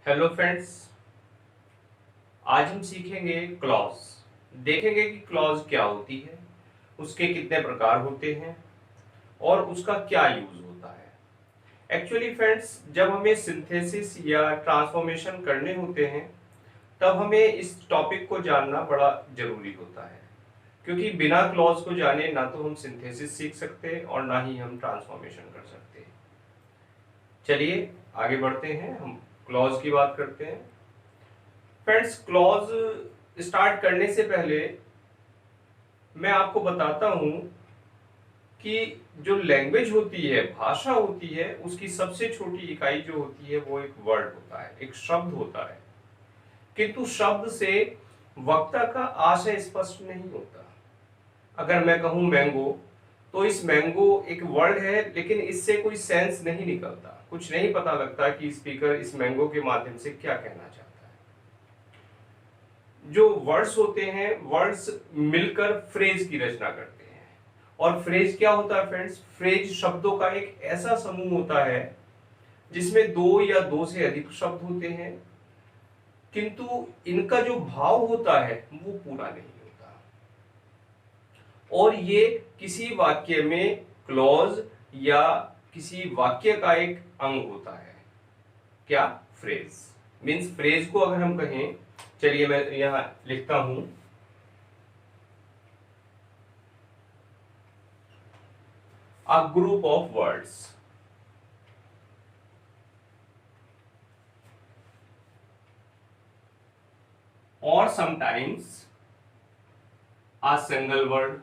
Hello friends. आज हम सीखेंगे क्लॉज। देखेंगे कि क्लॉज क्या होती है, उसके कितने प्रकार होते हैं और उसका क्या यूज होता है। एक्चुअली फ्रेंड्स, जब हमें सिंथेसिस या ट्रांसफॉर्मेशन करने होते हैं तब हमें इस टॉपिक को जानना बड़ा जरूरी होता है, क्योंकि बिना क्लॉज को जाने ना तो हम सिंथेसिस सीख सकते और ना ही हम ट्रांसफॉर्मेशन कर सकते। चलिए आगे बढ़ते हैं, हम क्लॉज की बात करते हैं। फ्रेंड्स, क्लॉज स्टार्ट करने से पहले मैं आपको बताता हूं कि जो लैंग्वेज होती है, भाषा होती है, उसकी सबसे छोटी इकाई जो होती है वो एक वर्ड होता है, एक शब्द होता है। किंतु शब्द से वक्ता का आशय स्पष्ट नहीं होता। अगर मैं कहूं मैंगो, तो इस मैंगो एक वर्ड है, लेकिन इससे कोई सेंस नहीं निकलता, कुछ नहीं पता लगता कि स्पीकर इस मैंगो के माध्यम से क्या कहना चाहता है। जो वर्ड्स होते हैं, वर्ड्स मिलकर फ्रेज की रचना करते हैं। और फ्रेज क्या होता है फ्रेंड्स? फ्रेज शब्दों का एक ऐसा समूह होता है जिसमें दो या दो से अधिक शब्द होते हैं, किंतु इनका जो भाव होता है वो पूरा नहीं होता। और ये किसी वाक्य में क्लॉज या किसी वाक्य का एक अंग होता है। क्या? फ्रेज। मीन्स फ्रेज को अगर हम कहें, चलिए मैं यहां लिखता हूं, a group of words, or sometimes a single word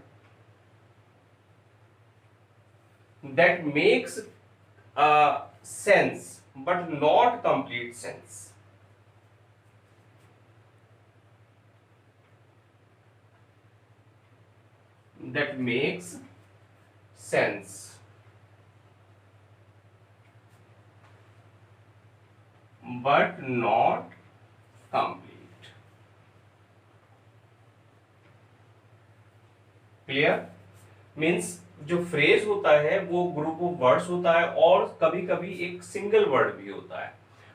that makes sense but not complete sense. That makes sense but not complete. Clear? Means जो फ्रेज होता है वो ग्रुप ऑफ वर्ड्स होता है, और कभी कभी एक सिंगल वर्ड भी होता है।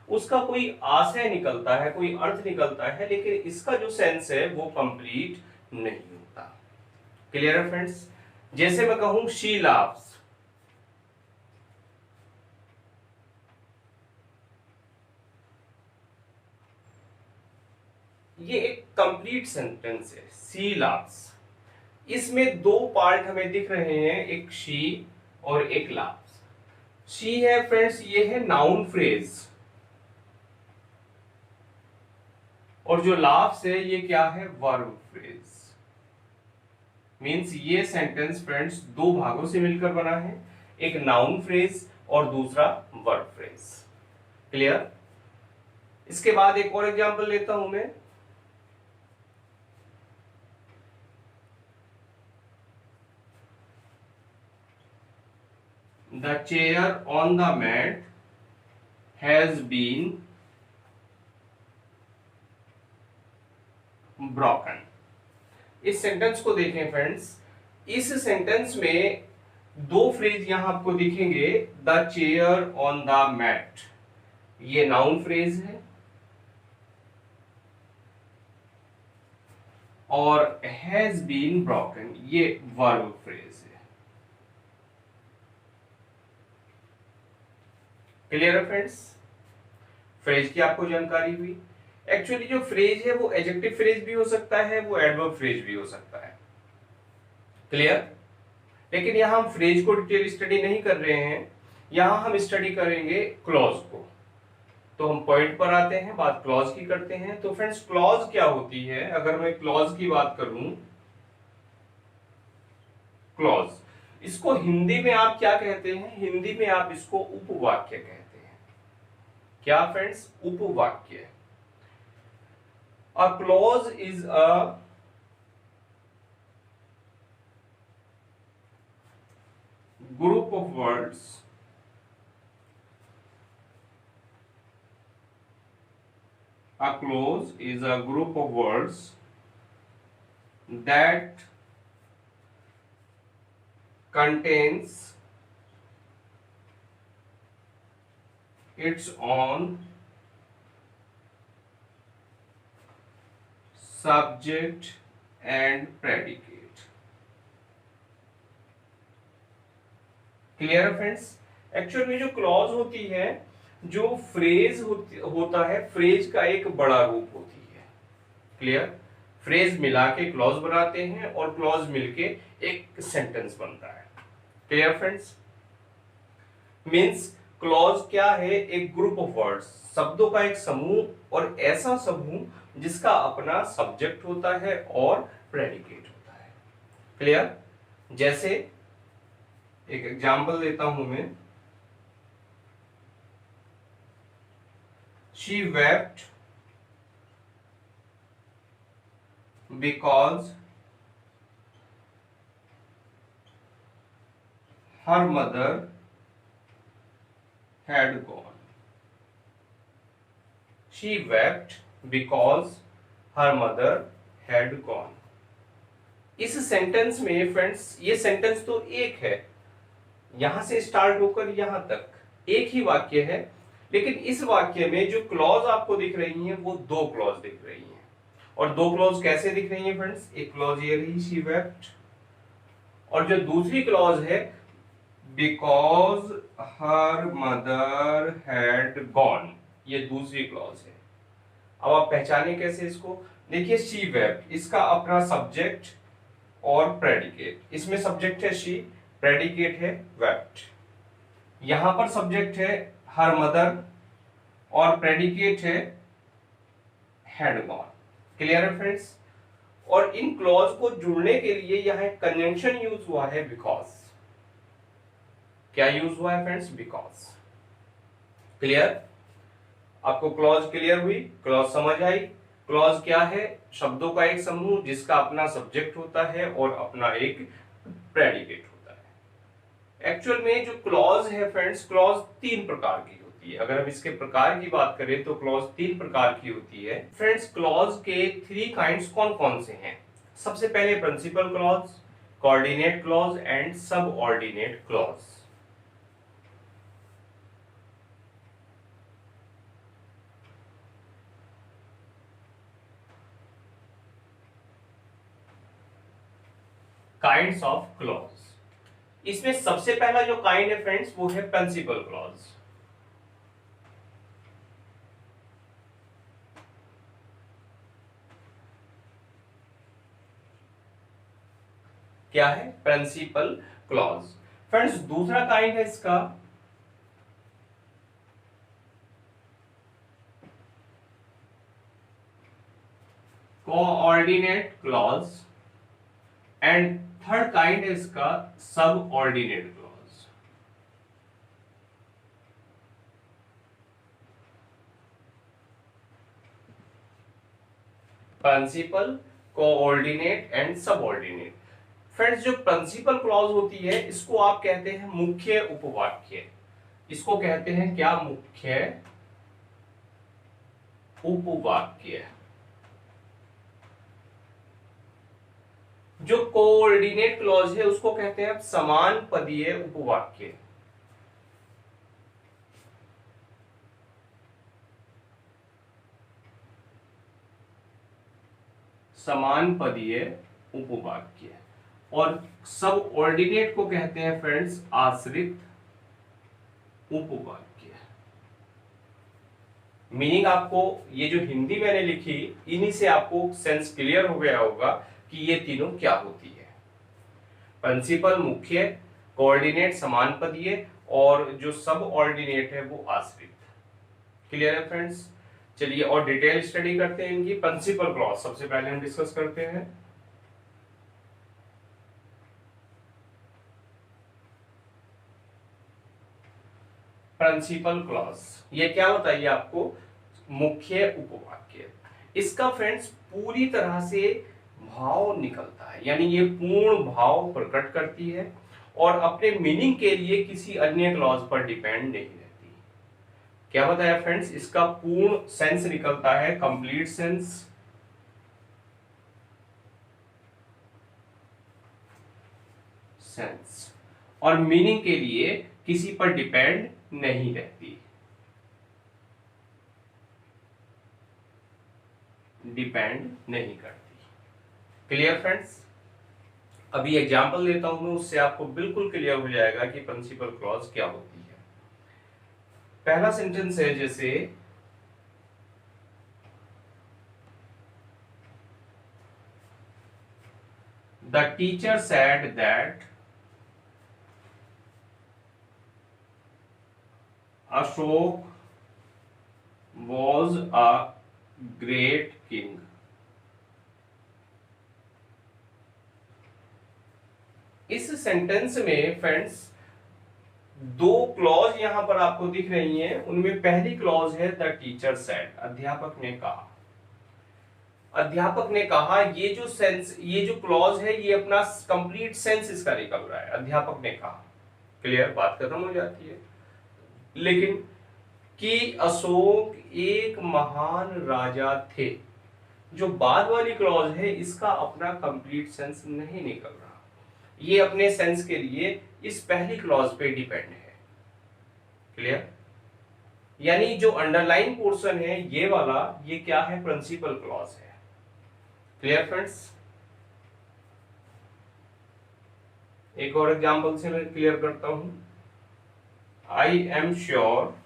उसका कोई आशय निकलता है, कोई अर्थ निकलता है, लेकिन इसका जो सेंस है वो कंप्लीट नहीं होता। क्लियर है फ्रेंड्स? जैसे मैं कहूं शी लाव्स, ये एक कंप्लीट सेंटेंस है। शी लाव्स, इसमें दो पार्ट हमें दिख रहे हैं, एक शी और एक लाव्स। शी है फ्रेंड्स, ये है नाउन फ्रेज, और जो लाव्स है ये क्या है? Verb phrase. मींस ये सेंटेंस फ्रेंड्स दो भागों से मिलकर बना है, एक नाउन फ्रेज और दूसरा वर्ब फ्रेज। क्लियर? इसके बाद एक और एग्जांपल लेता हूं मैं। The chair on the mat has been broken. इस सेंटेंस को देखें फ्रेंड्स, इस सेंटेंस में दो फ्रेज यहां आपको दिखेंगे। The chair on the mat, ये नाउन फ्रेज है, और हैज बीन ब्रोकन ये वर्ब फ्रेज है। क्लियर है फ्रेंड्स? फ्रेज की आपको जानकारी हुई। एक्चुअली जो फ्रेज है वो एडजेक्टिव फ्रेज भी हो सकता है, वो एडवर्ब फ्रेज भी हो सकता है। क्लियर? लेकिन यहां हम फ्रेज को डिटेल स्टडी नहीं कर रहे हैं, यहां हम स्टडी करेंगे क्लॉज को। तो हम पॉइंट पर आते हैं, बात क्लॉज की करते हैं। तो फ्रेंड्स, क्लॉज क्या होती है? अगर मैं क्लॉज की बात करूं, क्लॉज, इसको हिंदी में आप क्या कहते हैं? हिंदी में आप इसको उपवाक्य कहते हैं। क्या फ्रेंड्स? उपवाक्य। A clause is a group of words a clause is a group of words that contains its own subject and predicate. Clear है फ्रेंड्स? एक्चुअल में जो क्लॉज होती है, जो फ्रेज होता है, फ्रेज का एक बड़ा रूप होती है। क्लियर? फ्रेज मिला के क्लॉज बनाते हैं और क्लॉज मिलके एक सेंटेंस बनता है। Clear friends? मीन्स क्लॉज क्या है? एक ग्रुप ऑफ वर्ड्स, शब्दों का एक समूह, और ऐसा समूह जिसका अपना सब्जेक्ट होता है और प्रेडिकेट होता है। क्लियर? जैसे एक एग्जांपल देता हूं मैं, she wept because her mother had gone. She wept because her mother had gone. इस सेंटेंस में फ्रेंड्स, ये सेंटेंस तो एक है, यहां से स्टार्ट होकर यहां तक एक ही वाक्य है, लेकिन इस वाक्य में जो क्लॉज आपको दिख रही हैं वो दो क्लॉज दिख रही हैं। और दो क्लॉज कैसे दिख रही हैं फ्रेंड्स? एक क्लॉज ये रही, शी वेप्ट, और जो दूसरी क्लॉज है, because her mother had gone, ये दूसरी क्लॉज है। अब आप पहचाने कैसे इसको? देखिए, शी वेप्ट, इसका अपना सब्जेक्ट और प्रेडिकेट। इसमें सब्जेक्ट है शी, प्रेडिकेट है वेप्ट। यहां पर सब्जेक्ट है हर मदर और प्रेडिकेट है हैड गॉन। क्लियर है फ्रेंड्स? और इन क्लॉज को जुड़ने के लिए यहां कंजंक्शन यूज हुआ है, बिकॉज। क्या यूज हुआ है फ्रेंड्स? बिकॉज। क्लियर? आपको क्लॉज क्लियर हुई? क्लॉज समझ आई? क्लॉज क्या है? शब्दों का एक समूह जिसका अपना सब्जेक्ट होता है और अपना एक प्रेडिकेट होता है। एक्चुअल में जो क्लॉज है फ्रेंड्स, क्लॉज तीन प्रकार की होती है। अगर हम इसके प्रकार की बात करें तो क्लॉज तीन प्रकार की होती है। फ्रेंड्स, क्लॉज के थ्री काइंड्स कौन कौन से हैं? सबसे पहले principal clause, coordinate clause and subordinate clause. Kinds of clause. इसमें सबसे पहला जो काइंड है फ्रेंड्स वो है प्रिंसिपल क्लॉज। क्या है? Principal clause. फ्रेंड्स, दूसरा काइंड है इसका coordinate clause and third kind है इसका subordinate clause. Principal, coordinate and subordinate. Friends, जो प्रिंसिपल क्लॉज होती है इसको आप कहते हैं मुख्य उपवाक्य। इसको कहते हैं क्या? मुख्य उपवाक्य। जो कोऑर्डिनेट क्लॉज है उसको कहते हैं समान पदीय उपवाक्य। समान पदीय उपवाक्य। और सबऑर्डिनेट को कहते हैं फ्रेंड्स आश्रित उपवाक्य। मीनिंग आपको ये जो हिंदी मैंने लिखी, इन्हीं से आपको सेंस क्लियर हो गया होगा कि ये तीनों क्या होती है। प्रिंसिपल मुख्य, कोऑर्डिनेट समान पदीय, और जो सब ऑर्डिनेट है वो आश्रित। क्लियर है फ्रेंड्स? चलिए और डिटेल स्टडी करते हैं इनकी। प्रिंसिपल क्लॉज सबसे पहले हम डिस्कस करते हैं। प्रिंसिपल क्लॉज ये क्या बताइए आपको? मुख्य उपवाक्य। इसका फ्रेंड्स पूरी तरह से भाव निकलता है, यानी ये पूर्ण भाव प्रकट करती है और अपने मीनिंग के लिए किसी अन्य क्लॉज पर डिपेंड नहीं रहती। क्या बताया फ्रेंड्स? इसका पूर्ण सेंस निकलता है, कंप्लीट सेंस, और मीनिंग के लिए किसी पर डिपेंड नहीं रहती। डिपेंड नहीं करती। Clear friends? अभी एग्जांपल देता हूं मैं, उससे आपको बिल्कुल क्लियर हो जाएगा कि प्रिंसिपल क्लॉज क्या होती है। पहला सेंटेंस है जैसे the teacher said that Ashok was a great king। इस सेंटेंस में फ्रेंड्स दो क्लॉज यहां पर आपको दिख रही हैं। उनमें पहली क्लॉज है द टीचर सेड, अध्यापक ने कहा। अध्यापक ने कहा, ये जो सेंस, ये जो क्लॉज है, ये अपना कंप्लीट सेंस इसका निकल रहा है, अध्यापक ने कहा। क्लियर? बात खत्म हो जाती है। लेकिन कि अशोक एक महान राजा थे, जो बाद वाली क्लॉज है इसका अपना कंप्लीट सेंस नहीं निकल रहा। ये अपने सेंस के लिए इस पहली क्लॉज पे डिपेंड है। क्लियर? यानी जो अंडरलाइन पोर्शन है ये वाला, ये क्या है? प्रिंसिपल क्लॉज है। Clear friends? एक और एग्जांपल से मैं क्लियर करता हूं। I am sure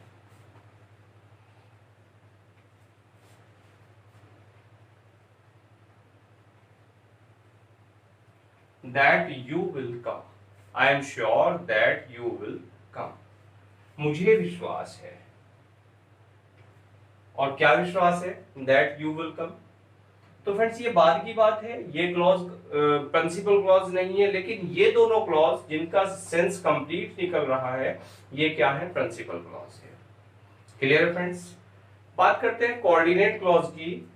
that you will come। I am sure that you will come। मुझे विश्वास है। और क्या विश्वास है? that you will come। तो फ्रेंड्स ये बाद की बात है, ये क्लॉज प्रिंसिपल क्लॉज नहीं है, लेकिन ये दोनों क्लॉज जिनका सेंस कंप्लीट निकल रहा है, ये क्या है? प्रिंसिपल क्लॉज है। क्लियर है फ्रेंड्स? बात करते हैं कोऑर्डिनेट क्लॉज की।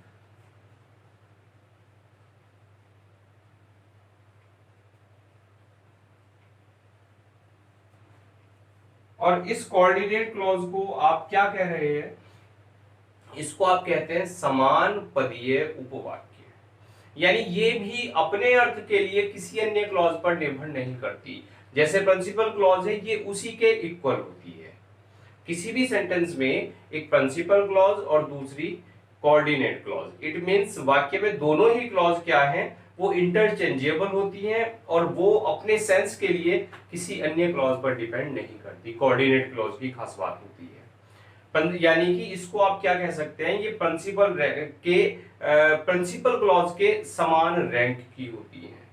और इस कोऑर्डिनेट क्लॉज को आप क्या कह रहे हैं? इसको आप कहते हैं समान पदीय उपवाक्य। यानी ये भी अपने अर्थ के लिए किसी अन्य क्लॉज पर निर्भर नहीं करती। जैसे प्रिंसिपल क्लॉज है, ये उसी के इक्वल होती है। किसी भी सेंटेंस में एक प्रिंसिपल क्लॉज और दूसरी कोऑर्डिनेट क्लॉज, इट मींस वाक्य में दोनों ही क्लॉज क्या है? वो इंटरचेंजेबल होती हैं और वो अपने सेंस के लिए किसी अन्य क्लॉज पर डिपेंड नहीं करती। कोऑर्डिनेट क्लॉज की खास बात होती है। यानी कि इसको आप क्या कह सकते हैं? ये प्रिंसिपल क्लॉज के समान रैंक की होती हैं।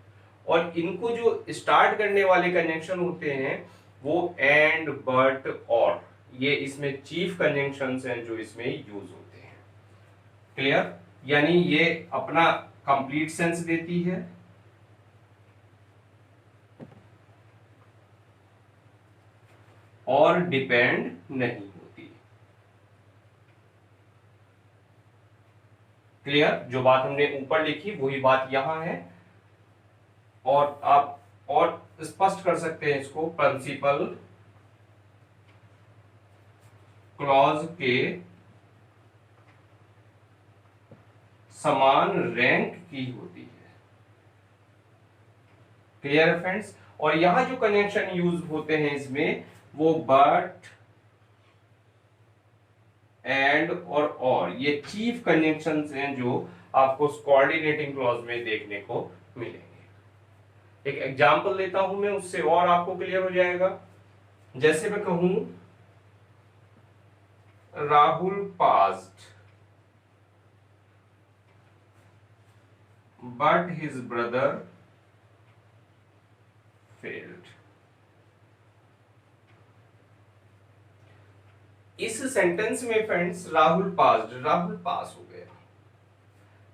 और इनको जो स्टार्ट करने वाले कंजंक्शन होते हैं वो एंड, बट, और, ये इसमें चीफ कंजंक्शंस हैं जो इसमें यूज होते हैं। क्लियर? यानी ये अपना कंप्लीट सेंस देती है और डिपेंड नहीं होती। क्लियर? जो बात हमने ऊपर लिखी वही बात यहां है। और आप और स्पष्ट कर सकते हैं इसको, प्रिंसिपल क्लॉज के समान रैंक की होती है। क्लियर है फ्रेंड्स? और यहां जो कंजंक्शन यूज होते हैं इसमें, वो बट, एंड और ये चीफ कंजंक्शंस हैं जो आपको कोऑर्डिनेटिंग क्लॉज में देखने को मिलेंगे। एक एग्जांपल देता हूं मैं, उससे और आपको क्लियर हो जाएगा। जैसे मैं कहूं Rahul passed but his brother failed. इस सेंटेंस में फ्रेंड्स राहुल पास हो गया,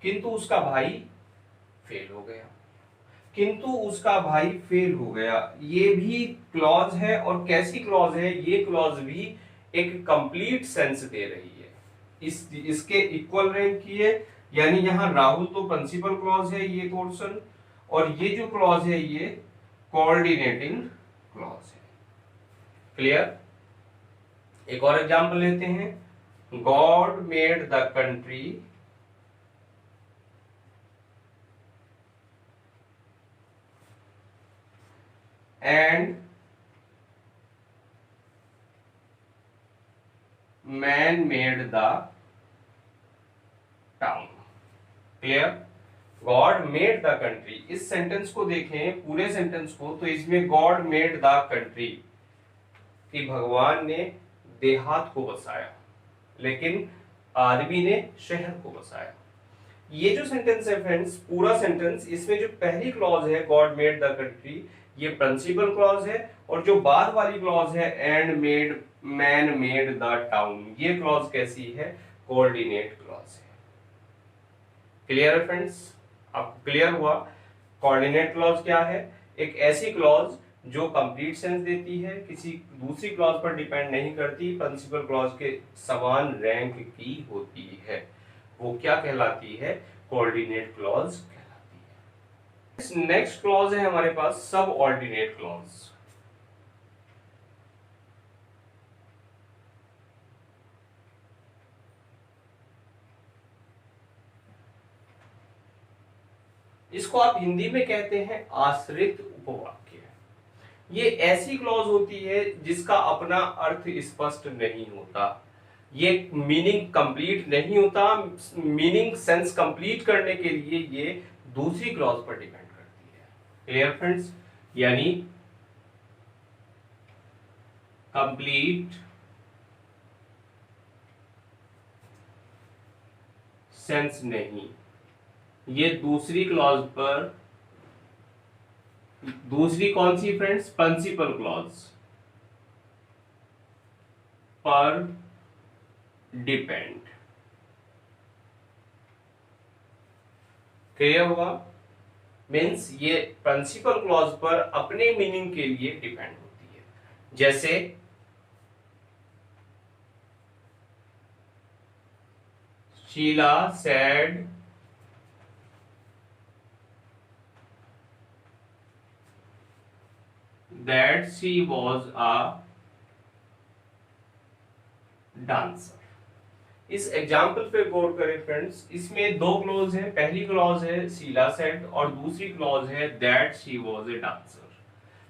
किंतु उसका भाई फेल हो गया। किंतु उसका भाई फेल हो गया, ये भी क्लॉज है। और कैसी क्लॉज है? ये क्लॉज भी एक कंप्लीट सेंस दे रही है, इसके इक्वल रैंक की है। यानी यहां राहुल तो प्रिंसिपल क्लॉज है ये पोर्शन, और ये जो क्लॉज है ये कोऑर्डिनेटिंग क्लॉज है। क्लियर? एक और एग्जांपल लेते हैं। God made the country and man made the town. Clear? God made the country, इस सेंटेंस को देखें पूरे सेंटेंस को, तो इसमें गॉड मेड द कंट्री कि भगवान ने देहात को बसाया, लेकिन आदमी ने शहर को बसाया। ये जो सेंटेंस है फ्रेंड्स, पूरा सेंटेंस, इसमें जो पहली क्लॉज है गॉड मेड द कंट्री, ये प्रिंसिपल क्लॉज है, और जो बाद वाली क्लॉज है and made man made the town, ये क्लॉज कैसी है? कोऑर्डिनेट क्लॉज है। क्लियर है फ्रेंड्स? आपको क्लियर हुआ? कोऑर्डिनेट क्लॉज क्या है? एक ऐसी क्लॉज जो कंप्लीट सेंस देती है, किसी दूसरी क्लॉज पर डिपेंड नहीं करती, प्रिंसिपल क्लॉज के समान रैंक की होती है, वो क्या कहलाती है? कोऑर्डिनेट क्लॉज कहलाती है। नेक्स्ट क्लॉज है हमारे पास सब ऑर्डिनेट क्लॉज। इसको आप हिंदी में कहते हैं आश्रित उपवाक्य। ये ऐसी क्लॉज होती है जिसका अपना अर्थ स्पष्ट नहीं होता, ये मीनिंग कंप्लीट नहीं होता, मीनिंग सेंस कंप्लीट करने के लिए ये दूसरी क्लॉज पर डिपेंड करती है। Clear friends? यानी कंप्लीट सेंस नहीं, ये दूसरी क्लॉज पर, दूसरी कौन सी फ्रेंड्स? प्रिंसिपल क्लॉज पर डिपेंड। क्लियर हुआ? मीन्स ये प्रिंसिपल क्लॉज पर अपने मीनिंग के लिए डिपेंड होती है। जैसे Sheela said that she was a dancer। इस एग्जाम्पल पे गौर करें फ्रेंड्स, इसमें दो क्लॉज है, पहली क्लॉज है शीला सेड और दूसरी क्लॉज है that she was a dancer.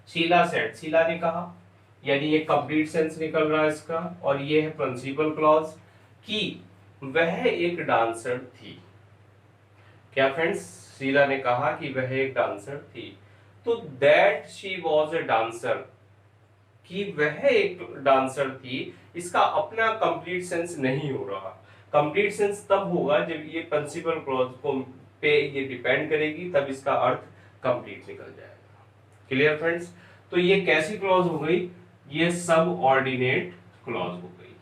Sheela said, Sheela ने कहा, यानी ये कंप्लीट सेंस निकल रहा है इसका, और ये है प्रिंसिपल क्लॉज कि वह एक डांसर थी। क्या फ्रेंड्स? शीला ने कहा कि वह एक डांसर थी, तो that she was a dancer, कि वह एक डांसर थी, इसका अपना कंप्लीट सेंस नहीं हो रहा। कंप्लीट सेंस तब होगा जब ये प्रिंसिपल क्लॉज को पे ये डिपेंड करेगी, तब इसका अर्थ कंप्लीट निकल जाएगा। Clear friends? तो ये कैसी क्लॉज हो गई? ये सब ऑर्डिनेट क्लॉज हो गई।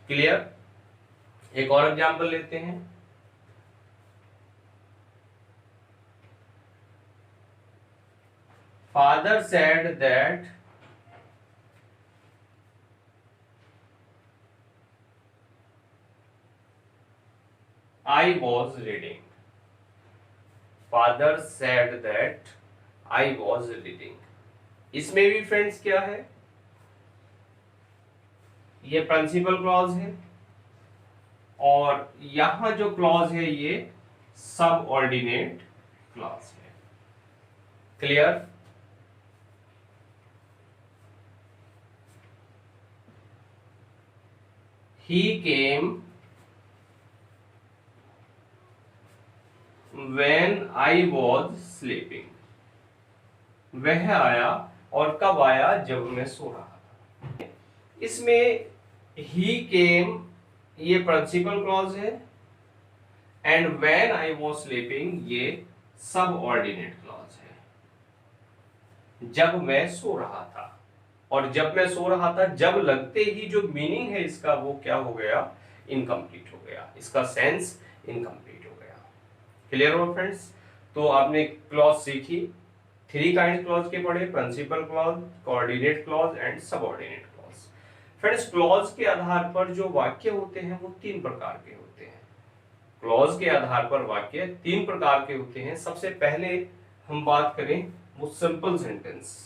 क्लियर? एक और एग्जांपल लेते हैं। Father said that I was reading। Father said that I was reading। इसमें भी फ्रेंड्स क्या है? ये प्रिंसिपल क्लॉज है, और यहां जो क्लॉज है ये सब ऑर्डिनेट क्लॉज है। Clear? He came when I was sleeping। वह आया, और कब आया? जब मैं सो रहा था। इसमें he came ये प्रिंसिपल क्लॉज है, and when I was sleeping ये सब ऑर्डिनेट क्लॉज है। जब मैं सो रहा था, और जब मैं सो रहा था, जब लगते ही जो मीनिंग है इसका वो क्या हो गया? इनकम्प्लीट हो गया, इसका सेंस इनकम्प्लीट हो गया। क्लियर हो फ्रेंड्स? तो आपने क्लॉज सीखी, थ्री काइंड क्लॉज के पढ़े, principal clause, coordinate clause and subordinate clause. Friends, clause के आधार पर जो वाक्य होते हैं वो तीन प्रकार के होते हैं। क्लॉज के आधार पर वाक्य तीन प्रकार के होते हैं। सबसे पहले हम बात करें वो सिंपल सेंटेंस,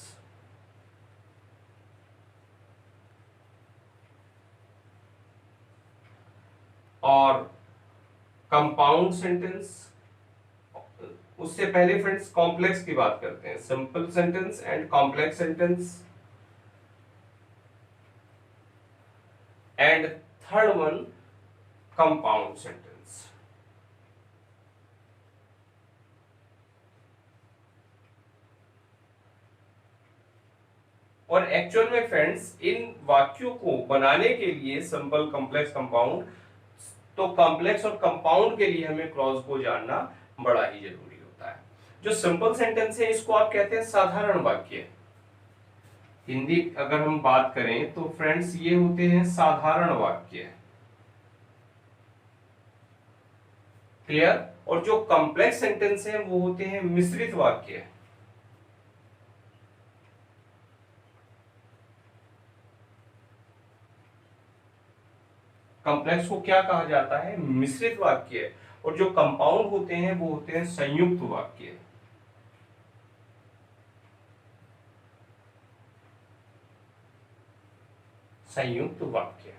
और कंपाउंड सेंटेंस। उससे पहले फ्रेंड्स कॉम्प्लेक्स की बात करते हैं, simple sentence and complex sentence. And third one compound sentence. और एक्चुअल में फ्रेंड्स इन वाक्यों को बनाने के लिए सिंपल, कॉम्प्लेक्स, कंपाउंड, तो कॉम्प्लेक्स और कंपाउंड के लिए हमें क्लॉज को जानना बड़ा ही जरूरी होता है। जो सिंपल सेंटेंस है इसको आप कहते हैं साधारण वाक्य। हिंदी अगर हम बात करें तो फ्रेंड्स ये होते हैं साधारण वाक्य। क्लियर? और जो कॉम्प्लेक्स सेंटेंस है वो होते हैं मिश्रित वाक्य। कॉम्प्लेक्स को क्या कहा जाता है? मिश्रित वाक्य। और जो कंपाउंड होते हैं वो होते हैं संयुक्त वाक्य। संयुक्त वाक्य।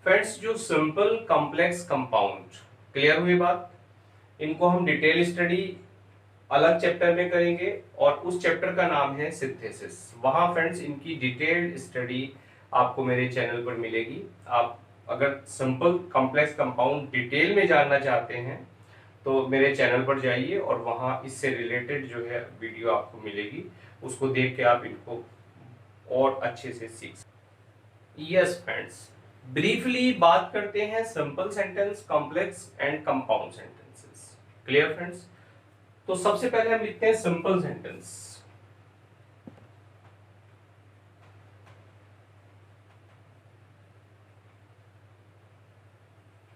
फ्रेंड्स जो सिंपल, कॉम्प्लेक्स, कंपाउंड, क्लियर हुई बात? इनको हम डिटेल स्टडी अलग चैप्टर में करेंगे और उस चैप्टर का नाम है सिंथेसिस। वहां फ्रेंड्स इनकी डिटेल्ड स्टडी आपको मेरे चैनल पर मिलेगी। आप अगर सिंपल, कॉम्प्लेक्स, कंपाउंड डिटेल में जानना चाहते हैं तो मेरे चैनल पर जाइए और वहां इससे रिलेटेड जो है वीडियो आपको मिलेगी, उसको देख के आप इनको और अच्छे से सीख सकते। यस फ्रेंड्स, ब्रीफली बात करते हैं simple sentence, complex and compound sentences. Clear friends? तो सबसे पहले हम लिखते हैं सिंपल सेंटेंस।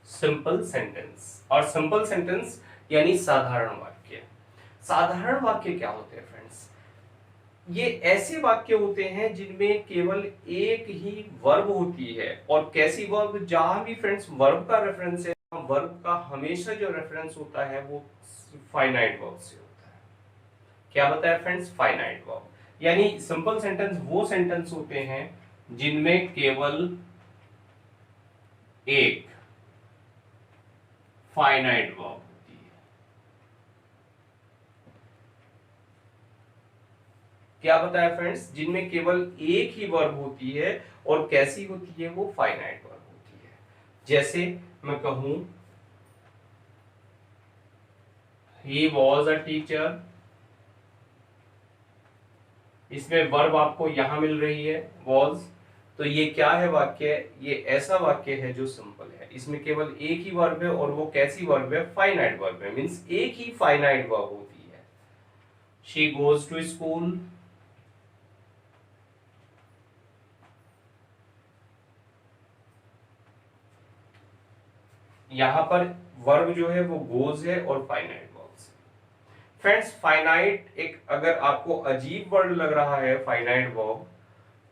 सिंपल सेंटेंस, और सिंपल सेंटेंस यानी साधारण वाक्य। साधारण वाक्य क्या होते हैं फ्रेंड्स? ये ऐसे वाक्य होते हैं जिनमें केवल एक ही वर्ब होती है। और कैसी वर्ब? जहां भी फ्रेंड्स वर्ब का रेफरेंस है, वर्ब का हमेशा जो रेफरेंस होता है वो फाइनाइट वर्ब से होता है। क्या बताया फ्रेंड्स? Finite verb. यानी सिंपल सेंटेंस वो सेंटेंस होते हैं जिनमें केवल एक फाइनाइट वर्ब होती है। क्या बताया फ्रेंड्स? जिनमें केवल एक ही वर्ब होती है। और कैसी होती है वो? फाइनाइट वर्ब होती है। जैसे मैं कहूं ही वॉज अ टीचर, इसमें वर्ब आपको यहां मिल रही है वॉज, तो ये क्या है वाक्य? ये ऐसा वाक्य है जो सिंपल है। इसमें केवल एक ही वर्ब है और वो कैसी वर्ब है? फाइनाइट वर्ब है। मींस एक ही फाइनाइट वर्ब होती है। शी गोज टू स्कूल, यहां पर वर्ब जो है वो गोज है और फाइनाइट वर्ब्स। फ्रेंड्स फाइनाइट एक, अगर आपको अजीब वर्ड लग रहा है फाइनाइट वर्ब,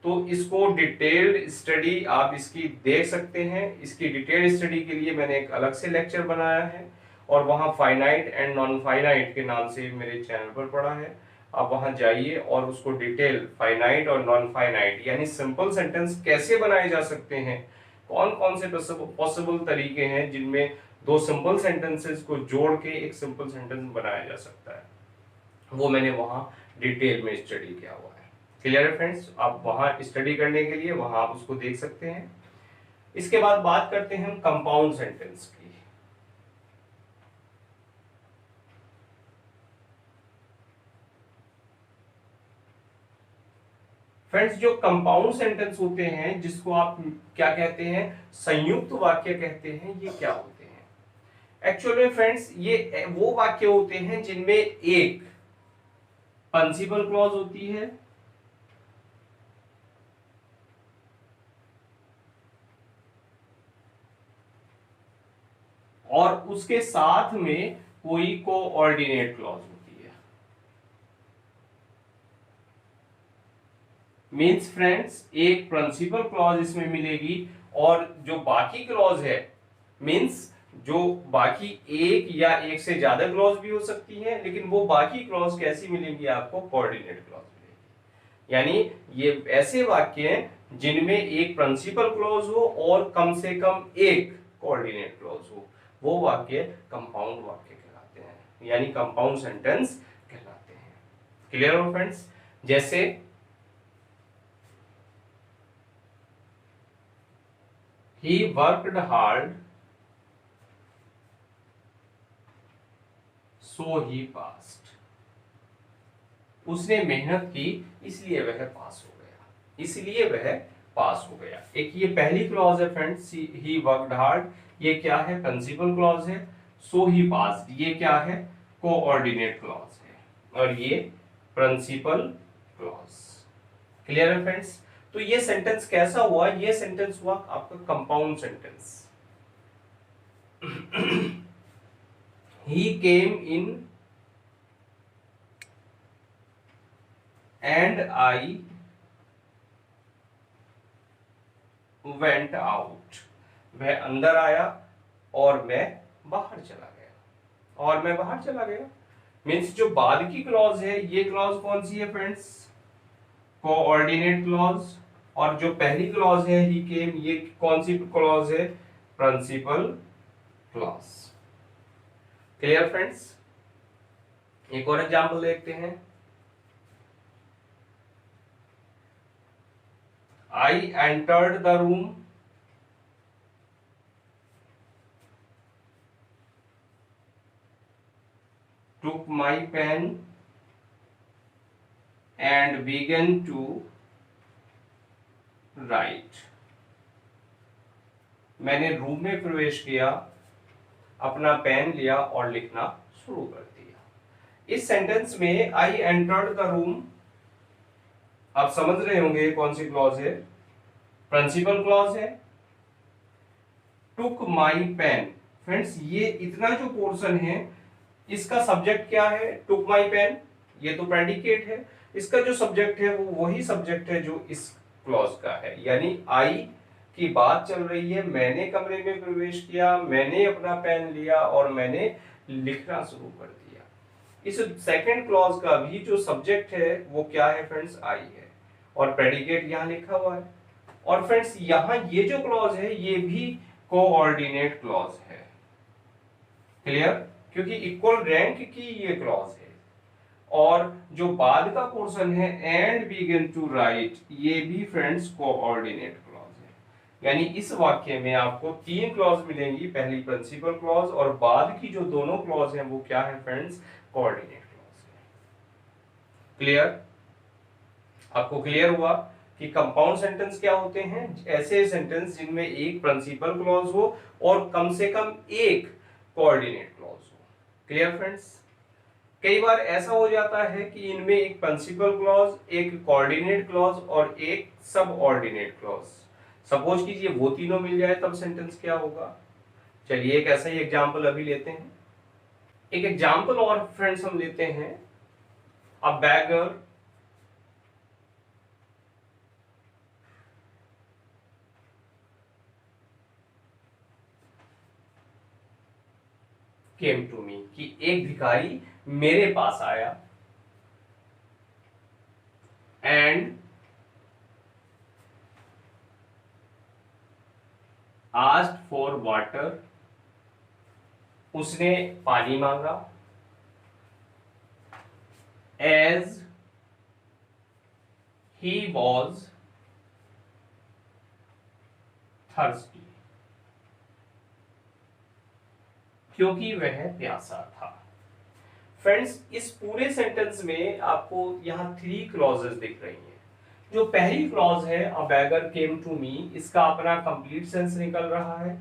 तो इसको डिटेल्ड स्टडी आप इसकी देख सकते हैं। इसकी डिटेल्ड स्टडी के लिए मैंने एक अलग से लेक्चर बनाया है और वहां फाइनाइट एंड नॉन फाइनाइट के नाम से मेरे चैनल पर पड़ा है। आप वहां जाइए और उसको डिटेल, फाइनाइट और नॉन फाइनाइट यानी सिंपल सेंटेंस कैसे बनाए जा सकते हैं, कौन कौन से पॉसिबल तरीके हैं जिनमें दो सिंपल सेंटेंसेस को जोड़ के एक सिंपल सेंटेंस बनाया जा सकता है, वो मैंने वहां डिटेल में स्टडी किया हुआ है। क्लियर है फ्रेंड्स? आप वहां स्टडी करने के लिए वहां आप उसको देख सकते हैं। इसके बाद बात करते हैं हम कंपाउंड सेंटेंस की। फ्रेंड्स जो कंपाउंड सेंटेंस होते हैं, जिसको आप क्या कहते हैं? संयुक्त वाक्य कहते हैं, ये क्या होते हैं? एक्चुअल में फ्रेंड्स ये वो वाक्य होते हैं जिनमें एक प्रिंसिपल क्लॉज होती है, और उसके साथ में कोई कोऑर्डिनेट क्लॉज होती है। मींस फ्रेंड्स एक प्रिंसिपल क्लॉज इसमें मिलेगी और जो बाकी क्लॉज है, मींस जो बाकी एक या एक से ज्यादा क्लॉज भी हो सकती है, लेकिन वो बाकी क्लॉज कैसी मिलेंगी आपको? कोऑर्डिनेट क्लॉज मिलेगी। यानी ये ऐसे वाक्य हैं जिनमें एक प्रिंसिपल क्लॉज हो और कम से कम एक कोऑर्डिनेट क्लॉज हो, वो वाक्य कंपाउंड वाक्य कहलाते हैं, यानी कंपाउंड सेंटेंस कहलाते हैं। क्लियर हो फ्रेंड्स? जैसे he worked hard so he passed। उसने मेहनत की इसलिए वह पास हो गया, इसलिए वह पास हो गया। एक ये पहली क्लॉज है फ्रेंड्स, ही वर्कड हार्ड, ये क्या है, प्रिंसिपल क्लॉज है। सो ही पास्ड, ये क्या है, कोऑर्डिनेट क्लॉज है, और ये प्रिंसिपल क्लॉज। क्लियर है फ्रेंड्स? तो ये सेंटेंस कैसा हुआ, ये सेंटेंस हुआ आपका compound sentence. he came in and I went out। वह अंदर आया और मैं बाहर चला गया, और मैं बाहर चला गया। मीन्स जो बाद की क्लॉज है, ये क्लॉज कौन सी है फ्रेंड्स, कोऑर्डिनेट क्लॉज। और जो पहली क्लॉज है ही केम, ये कौन सी क्लॉज है, प्रिंसिपल क्लॉज। Clear friends? एक और एग्जांपल देखते हैं। I entered the room took my pen and began to write। मैंने रूम में प्रवेश किया, अपना पेन लिया और लिखना शुरू कर दिया। इस सेंटेंस में I entered the room, आप समझ रहे होंगे कौन सी क्लॉज है, प्रिंसिपल क्लॉज है। टुक माई पेन, फ्रेंड्स ये इतना जो पोर्शन है इसका सब्जेक्ट क्या है, टुक माई पेन, ये तो प्रेडिकेट है। इसका जो सब्जेक्ट है वो वही सब्जेक्ट है जो इस क्लॉज का है, यानी आई की बात चल रही है। मैंने कमरे में प्रवेश किया, मैंने अपना पेन लिया और मैंने लिखना शुरू कर दिया। इस सेकंड क्लॉज का भी जो सब्जेक्ट है वो क्या है फ्रेंड्स, आई है, और प्रेडिकेट यहां लिखा हुआ है। और फ्रेंड्स यहां ये जो क्लॉज है ये भी कोऑर्डिनेट क्लॉज है। क्लियर? क्योंकि इक्वल रैंक की ये क्लॉज है। और जो बाद का पोर्शन है एंड बिगिन टू राइट, ये भी फ्रेंड्स कोऑर्डिनेट क्लॉज है। यानी इस वाक्य में आपको तीन क्लॉज मिलेंगी, पहली प्रिंसिपल क्लॉज और बाद की जो दोनों क्लॉज हैं वो क्या है फ्रेंड्स, कोऑर्डिनेट क्लॉज है। क्लियर? आपको क्लियर हुआ कि कंपाउंड सेंटेंस क्या होते हैं, ऐसे सेंटेंस जिनमें एक प्रिंसिपल क्लॉज हो और कम से कम एक कोऑर्डिनेट क्लॉज हो। Clear friends? कई बार ऐसा हो जाता है कि इनमें एक प्रिंसिपल क्लॉज, एक कोऑर्डिनेट क्लॉज और एक सब ऑर्डिनेट क्लॉज। सपोज कीजिए वो तीनों मिल जाए, तब सेंटेंस क्या होगा। चलिए एक ऐसा ही एग्जांपल अभी लेते हैं। एक एग्जांपल और फ्रेंड्स हम लेते हैं, अ बैगर केम टू मी, कि एक भिखारी मेरे पास आया एंड आस्क्ड फॉर वाटर, उसने पानी मांगा। एज ही वॉज थर्स्टी, क्योंकि वह प्यासा था। फ्रेंड्स इस पूरे सेंटेंस में आपको यहां थ्री क्लॉजेस दिख रही हैं। जो पहली क्लॉज है अ बैगर केम टू मी, इसका अपना कंप्लीट सेंस निकल रहा है,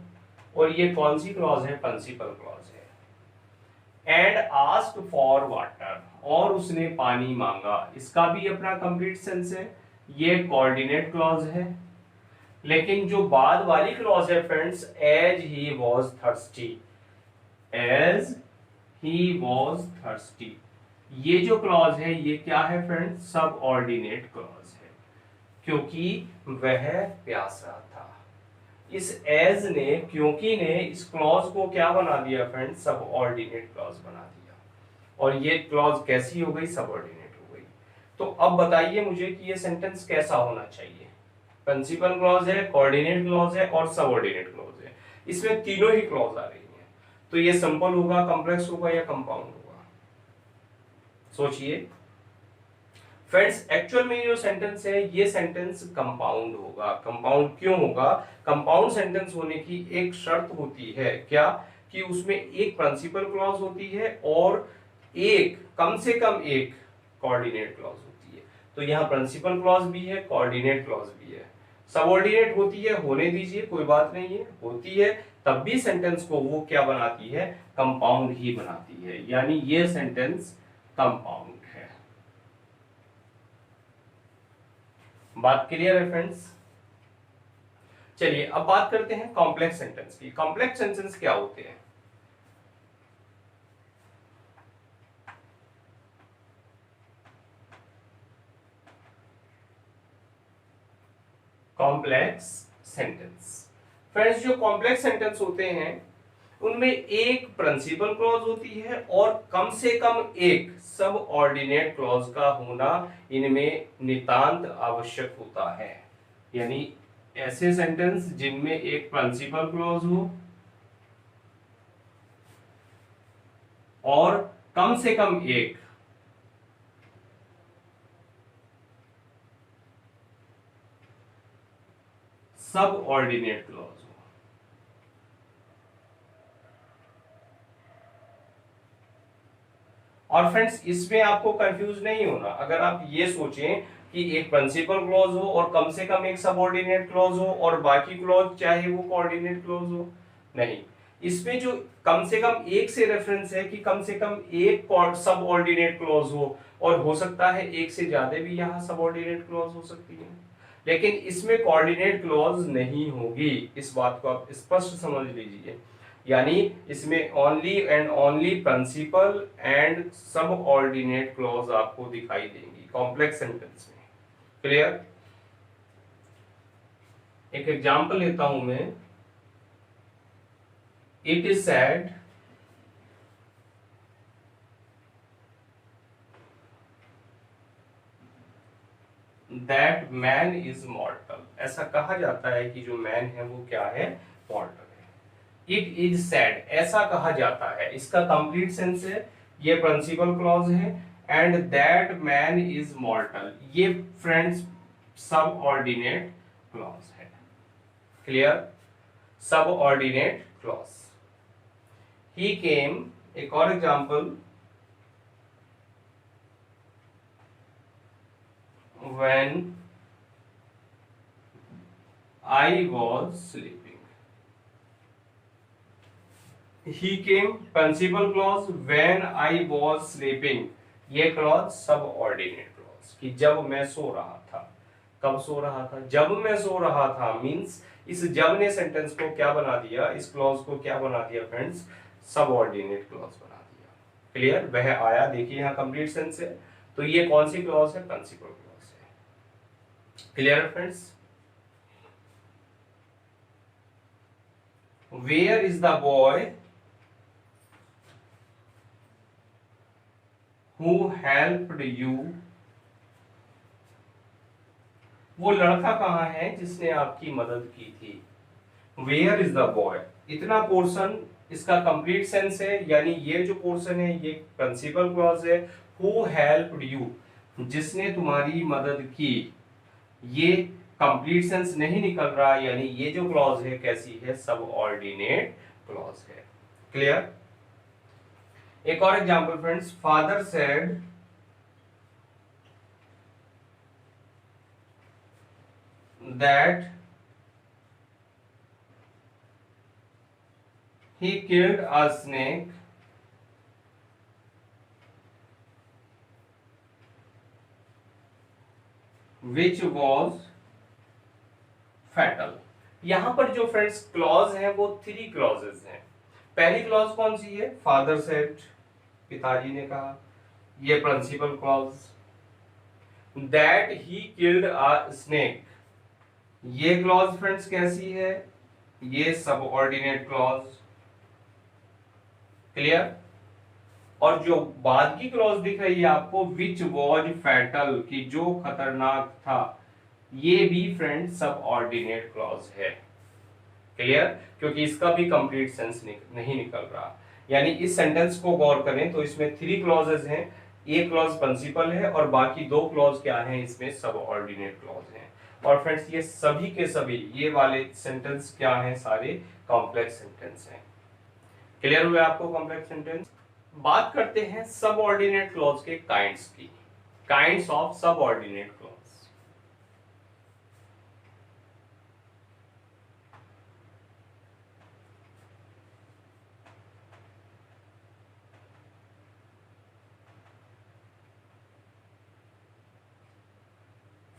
और ये कौन सी क्लॉज है, प्रिंसिपल क्लॉज है। एंड आस्क्ड फॉर वाटर, और उसने पानी मांगा, इसका भी अपना कंप्लीट सेंस है, ये कोऑर्डिनेट क्लॉज है। लेकिन जो बाद वाली क्लॉज है friends, as he was thirsty, as he was thirsty, ये जो क्लॉज है ये क्या है फ्रेंड्स, सब ऑर्डिनेट क्लॉज है, क्योंकि वह प्यासा था। इस एज ने, क्योंकि ने इस क्लॉज को क्या बना दिया फ्रेंड्स, सब ऑर्डिनेट क्लॉज बना दिया। और ये क्लॉज कैसी हो गई, सब ऑर्डिनेट हो गई। तो अब बताइए मुझे कि ये सेंटेंस कैसा होना चाहिए। प्रिंसिपल क्लॉज है, कोऑर्डिनेट क्लॉज है और सब ऑर्डिनेट क्लॉज है, इसमें तीनों ही क्लॉज आ रही है। तो ये सिंपल होगा, कॉम्प्लेक्स होगा या कंपाउंड होगा, सोचिए। फ्रेंड्स एक्चुअल में जो सेंटेंस है ये सेंटेंस कंपाउंड होगा। कंपाउंड क्यों होगा? कंपाउंड सेंटेंस होने की एक शर्त होती है क्या, कि उसमें एक प्रिंसिपल क्लॉज होती है और एक, कम से कम एक कोऑर्डिनेट क्लॉज होती है। तो यहाँ प्रिंसिपल क्लॉज भी है, कोऑर्डिनेट क्लॉज भी है। सबऑर्डिनेट होती है, होने दीजिए, कोई बात नहीं है, होती है, तब भी सेंटेंस को वो क्या बनाती है? कंपाउंड ही बनाती है, यानी ये सेंटेंस कंपाउंड है। बात क्लियर है फ्रेंड्स? चलिए अब बात करते हैं कॉम्प्लेक्स सेंटेंस की। कॉम्प्लेक्स सेंटेंस क्या होते हैं? कॉम्प्लेक्स सेंटेंस, फ्रेंड्स जो कॉम्प्लेक्स सेंटेंस होते हैं उनमें एक प्रिंसिपल क्लॉज होती है और कम से कम एक सब ऑर्डिनेट क्लॉज का होना इनमें नितांत आवश्यक होता है। यानी ऐसे सेंटेंस जिनमें एक प्रिंसिपल क्लॉज हो और कम से कम एक सब ऑर्डिनेट क्लॉज हो। और फ्रेंड्स इसमें आपको कंफ्यूज नहीं होना। अगर आप ये सोचें कि एक प्रिंसिपल क्लॉज हो और कम से कम एक सबऑर्डिनेट क्लॉज हो और बाकी क्लॉज चाहे वो कोऑर्डिनेट क्लॉज हो, नहीं, इसमें जो कम से कम एक से रेफरेंस है कि कम से कम एक सबऑर्डिनेट क्लॉज हो, और हो सकता है एक से ज्यादा भी यहाँ सबऑर्डिनेट क्लॉज हो सकती है, लेकिन इसमें कोऑर्डिनेट क्लॉज नहीं होगी। इस बात को आप स्पष्ट समझ लीजिए। यानी इसमें only and only principal and subordinate clause आपको दिखाई देंगी कॉम्प्लेक्स सेंटेंस में। क्लियर? एक एग्जांपल लेता हूं मैं। It is said that man is mortal. ऐसा कहा जाता है कि जो मैन है वो क्या है? मॉर्टल है। इट इज सैड ऐसा कहा जाता है, इसका कंप्लीट सेंस है, ये प्रिंसिपल क्लॉज है, एंड दैट मैन इज मॉर्टल, ये फ्रेंड्स सब ऑर्डिनेट क्लॉज है। क्लियर? सब ऑर्डिनेट क्लॉज। ही केम, एक और example, when I was sleeping. He came principal clause when I was sleeping. ये क्लॉज सब ऑर्डिनेट क्लॉज कि जब मैं सो रहा था। कब सो रहा था? जब मैं सो रहा था मींस इस जब ने सेंटेंस को क्या बना दिया? इस क्लॉज को क्या बना दिया फ्रेंड्स? सब ऑर्डिनेट क्लॉज बना दिया। क्लियर? वह आया, देखिए यहाँ कंप्लीट सेंस है, तो ये कौन सी क्लॉज है? प्रिंसिपल क्लॉज है। Clear friends? Where is the boy who helped you? वो लड़का कहाँ है जिसने आपकी मदद की थी? Where is the boy? इतना पोर्शन इसका कंप्लीट सेंस है, यानी ये जो पोर्शन है ये प्रिंसिपल क्लॉज है। Who helped you? जिसने तुम्हारी मदद की, ये कंप्लीट सेंस नहीं निकल रहा, यानी ये जो क्लॉज है कैसी है? सब ऑर्डिनेट क्लॉज है। क्लियर? एक और example friends, father said that he killed a snake which was fatal। यहां पर जो फ्रेंड्स क्लॉज है वो थ्री क्लॉजेस हैं। पहली क्लॉज कौन सी है? फादर सेड, पिताजी ने कहा, ये principal clause. That he killed a snake, ये क्लॉज फ्रेंड्स कैसी है? ये सबऑर्डिनेट क्लॉज। क्लियर? और जो बाद की क्लॉज दिख रही है आपको, विच वॉज फैटल, कि जो खतरनाक था, ये भी फ्रेंड सब ऑर्डिनेट क्लॉज है। क्लियर? क्योंकि इसका भी कंप्लीट सेंस नहीं निकल रहा। यानी इस सेंटेंस को गौर करें तो इसमें थ्री क्लॉजेस हैं, ये क्लॉज प्रिंसिपल है और बाकी दो क्लॉज क्या हैं इसमें, सब ऑर्डिनेट क्लॉज हैं। और फ्रेंड्स ये सभी के सभी ये वाले सेंटेंस क्या हैं, सारे कॉम्प्लेक्स सेंटेंस हैं। क्लियर हुआ आपको कॉम्प्लेक्स सेंटेंस। बात करते हैं सबऑर्डिनेट क्लॉज के काइंड्स की, kinds of subordinate clause.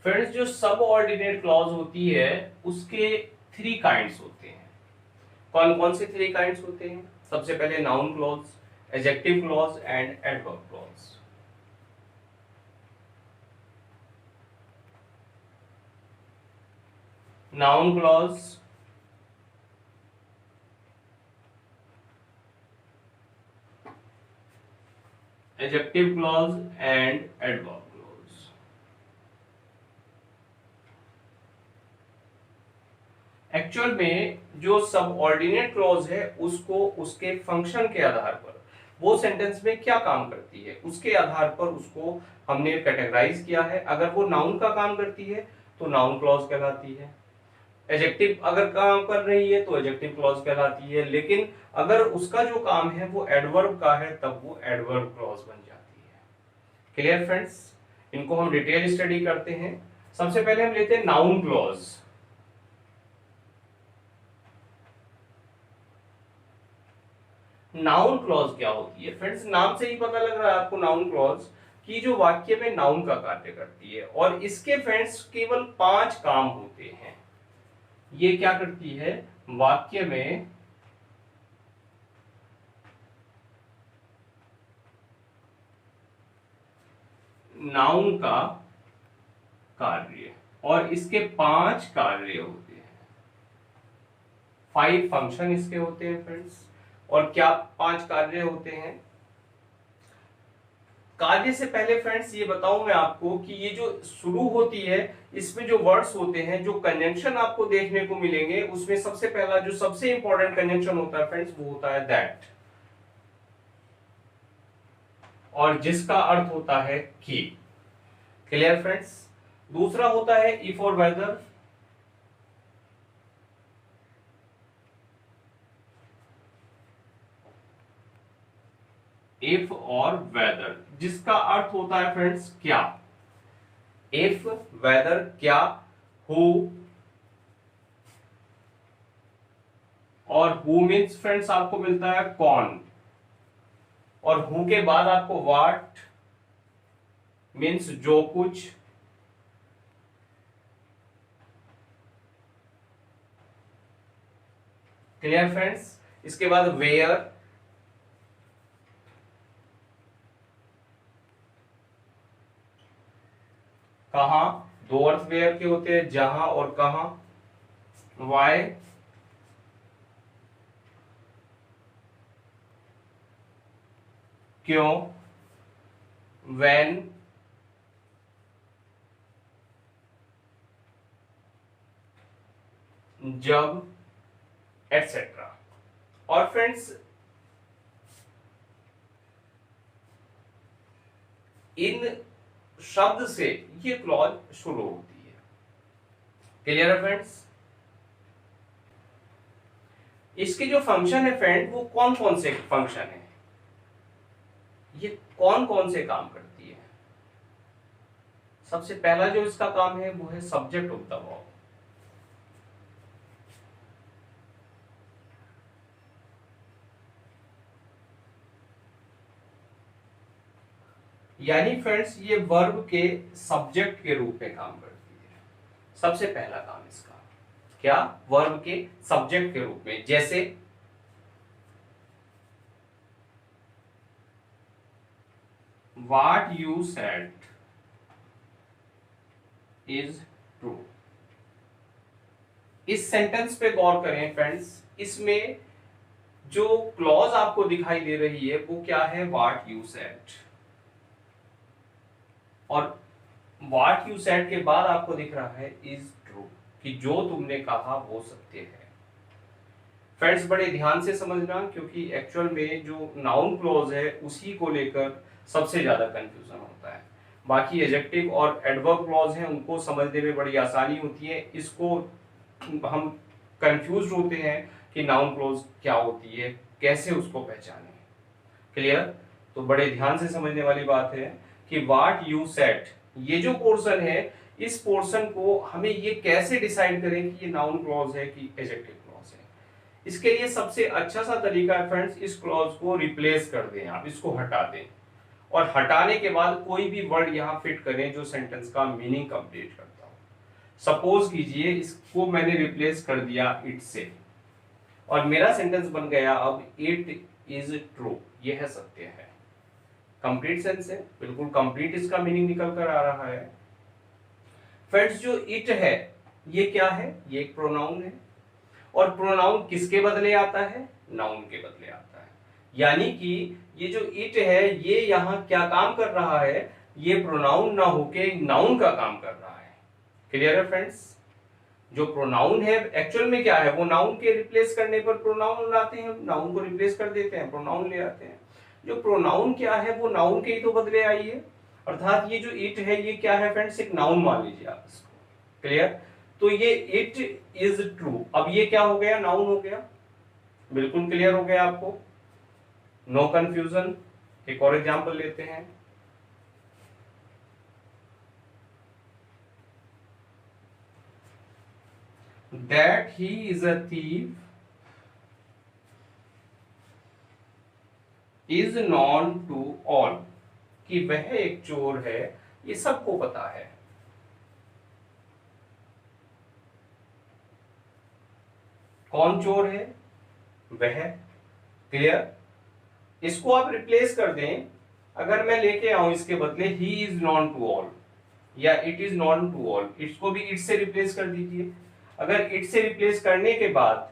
Friends जो सबऑर्डिनेट क्लॉज होती है उसके थ्री काइंड्स होते हैं। कौन कौन से थ्री काइंड्स होते हैं? सबसे पहले noun clause, adjective clause and adverb clause. Noun clause, adjective clause and adverb clause. Actual में जो सबऑर्डिनेट क्लॉज है उसको उसके फंक्शन के आधार पर, वो सेंटेंस में क्या काम करती है उसके आधार पर उसको हमने कैटेगराइज किया है। अगर वो नाउन का काम करती है तो नाउन क्लॉज कहलाती है, एडजेक्टिव अगर काम कर रही है तो एडजेक्टिव क्लॉज कहलाती है, लेकिन अगर उसका जो काम है वो एडवर्ब का है तब वो एडवर्ब क्लॉज बन जाती है। क्लियर फ्रेंड्स, इनको हम डिटेल स्टडी करते हैं। सबसे पहले हम लेते हैं नाउन क्लॉज। नाउन क्लॉज क्या होती है? फ्रेंड्स नाम से ही पता लग रहा है आपको नाउन क्लॉज कि जो वाक्य में नाउन का कार्य करती है, और इसके फ्रेंड्स केवल 5 काम होते हैं। ये क्या करती है? वाक्य में नाउन का कार्य, और इसके 5 कार्य होते हैं, 5 फंक्शन इसके होते हैं फ्रेंड्स। और क्या 5 कार्य होते हैं? कार्य से पहले फ्रेंड्स ये बताऊं मैं आपको कि ये जो शुरू होती है इसमें जो वर्ड्स होते हैं, जो कंजंक्शन आपको देखने को मिलेंगे, उसमें सबसे पहला जो सबसे इंपॉर्टेंट कंजंक्शन होता है फ्रेंड्स वो होता है दैट, और जिसका अर्थ होता है कि। Clear friends. दूसरा होता है इफ और वेदर, इफ और वेदर जिसका अर्थ होता है फ्रेंड्स क्या। इफ वेदर क्या, हु, और हु मीन्स फ्रेंड्स आपको मिलता है कौन, और हु के बाद आपको व्हाट मीन्स जो कुछ, क्लियर फ्रेंड्स। इसके बाद वेयर, कहां, दो अर्थ वेयर के होते हैं, जहां और कहां। वाई, क्यों। व्हेन, जब, एटसेट्रा। और फ्रेंड्स इन शब्द से ये क्लॉज शुरू होती है। क्लियर है फ्रेंड्स। इसके जो फंक्शन है फ्रेंड वो कौन कौन से फंक्शन है, ये कौन कौन से काम करती है? सबसे पहला जो इसका काम है वो है सब्जेक्ट ऑफ द वर्ब। यानी फ्रेंड्स ये वर्ब के सब्जेक्ट के रूप में काम करती है। सबसे पहला काम इसका क्या, वर्ब के सब्जेक्ट के रूप में। जैसे what you said is true. इस सेंटेंस पे गौर करें फ्रेंड्स, इसमें जो क्लॉज आपको दिखाई दे रही है वो क्या है, व्हाट यू सेड, और व्हाट यू सेड के बाद आपको दिख रहा है इज ट्रू, कि जो तुमने कहा वो सत्य है। फ्रेंड्स बड़े ध्यान से समझना, क्योंकि एक्चुअल में जो नाउन क्लॉज है उसी को लेकर सबसे ज्यादा कंफ्यूजन होता है। बाकी एडजेक्टिव और एडवर्ब क्लॉज हैं उनको समझने में बड़ी आसानी होती है। इसको हम कंफ्यूज होते हैं कि नाउन क्लॉज क्या होती है, कैसे उसको पहचानें। क्लियर? तो बड़े ध्यान से समझने वाली बात है कि व्हाट यू सेड, ये जो पोर्शन है, इस पोर्शन को हमें ये कैसे डिसाइड करें कि ये नाउन क्लॉज है कि एडजेक्टिव क्लॉज है। इसके लिए सबसे अच्छा सा तरीका है फ्रेंड्स, इस क्लॉज को रिप्लेस कर दें, आप इसको हटा दें और हटाने के बाद कोई भी वर्ड यहां फिट करें जो सेंटेंस का मीनिंग कंप्लीट करता हो। सपोज कीजिए इसको मैंने रिप्लेस कर दिया इट से और मेरा सेंटेंस बन गया अब इट इज ट्रू, यह है सत्य है। कंप्लीट सेंस है, बिल्कुल कंप्लीट इसका मीनिंग निकल कर आ रहा है। फ्रेंड्स जो इट है ये क्या है? ये एक प्रोनाउन है और प्रोनाउन किसके बदले आता है? नाउन के बदले आता है। यानी कि ये जो इट है ये यहां क्या काम कर रहा है? ये प्रोनाउन ना होके नाउन का काम कर रहा है। क्लियर है फ्रेंड्स? जो प्रोनाउन है एक्चुअल में क्या है? वो नाउन के रिप्लेस करने पर प्रोनाउन लाते हैं, नाउन को रिप्लेस कर देते हैं, प्रोनाउन ले आते हैं। जो प्रोनाउन क्या है वो नाउन के ही तो बदले आई है, अर्थात ये जो इट है ये क्या है फ्रेंड्स? एक नाउन मान लीजिए आप इसको। क्लियर? तो ये इट इज ट्रू, अब ये क्या हो गया? नाउन हो गया। बिल्कुल क्लियर हो गया आपको? No confusion. एक और एग्जांपल लेते हैं। That he is a thief is known to all, कि वह एक चोर है ये सबको पता है। कौन चोर है? वह। क्लियर? इसको आप रिप्लेस कर दें, अगर मैं लेके आऊं इसके बदले he is known to all या it is known to all, इसको भी इट से रिप्लेस कर दीजिए। अगर इट से रिप्लेस करने के बाद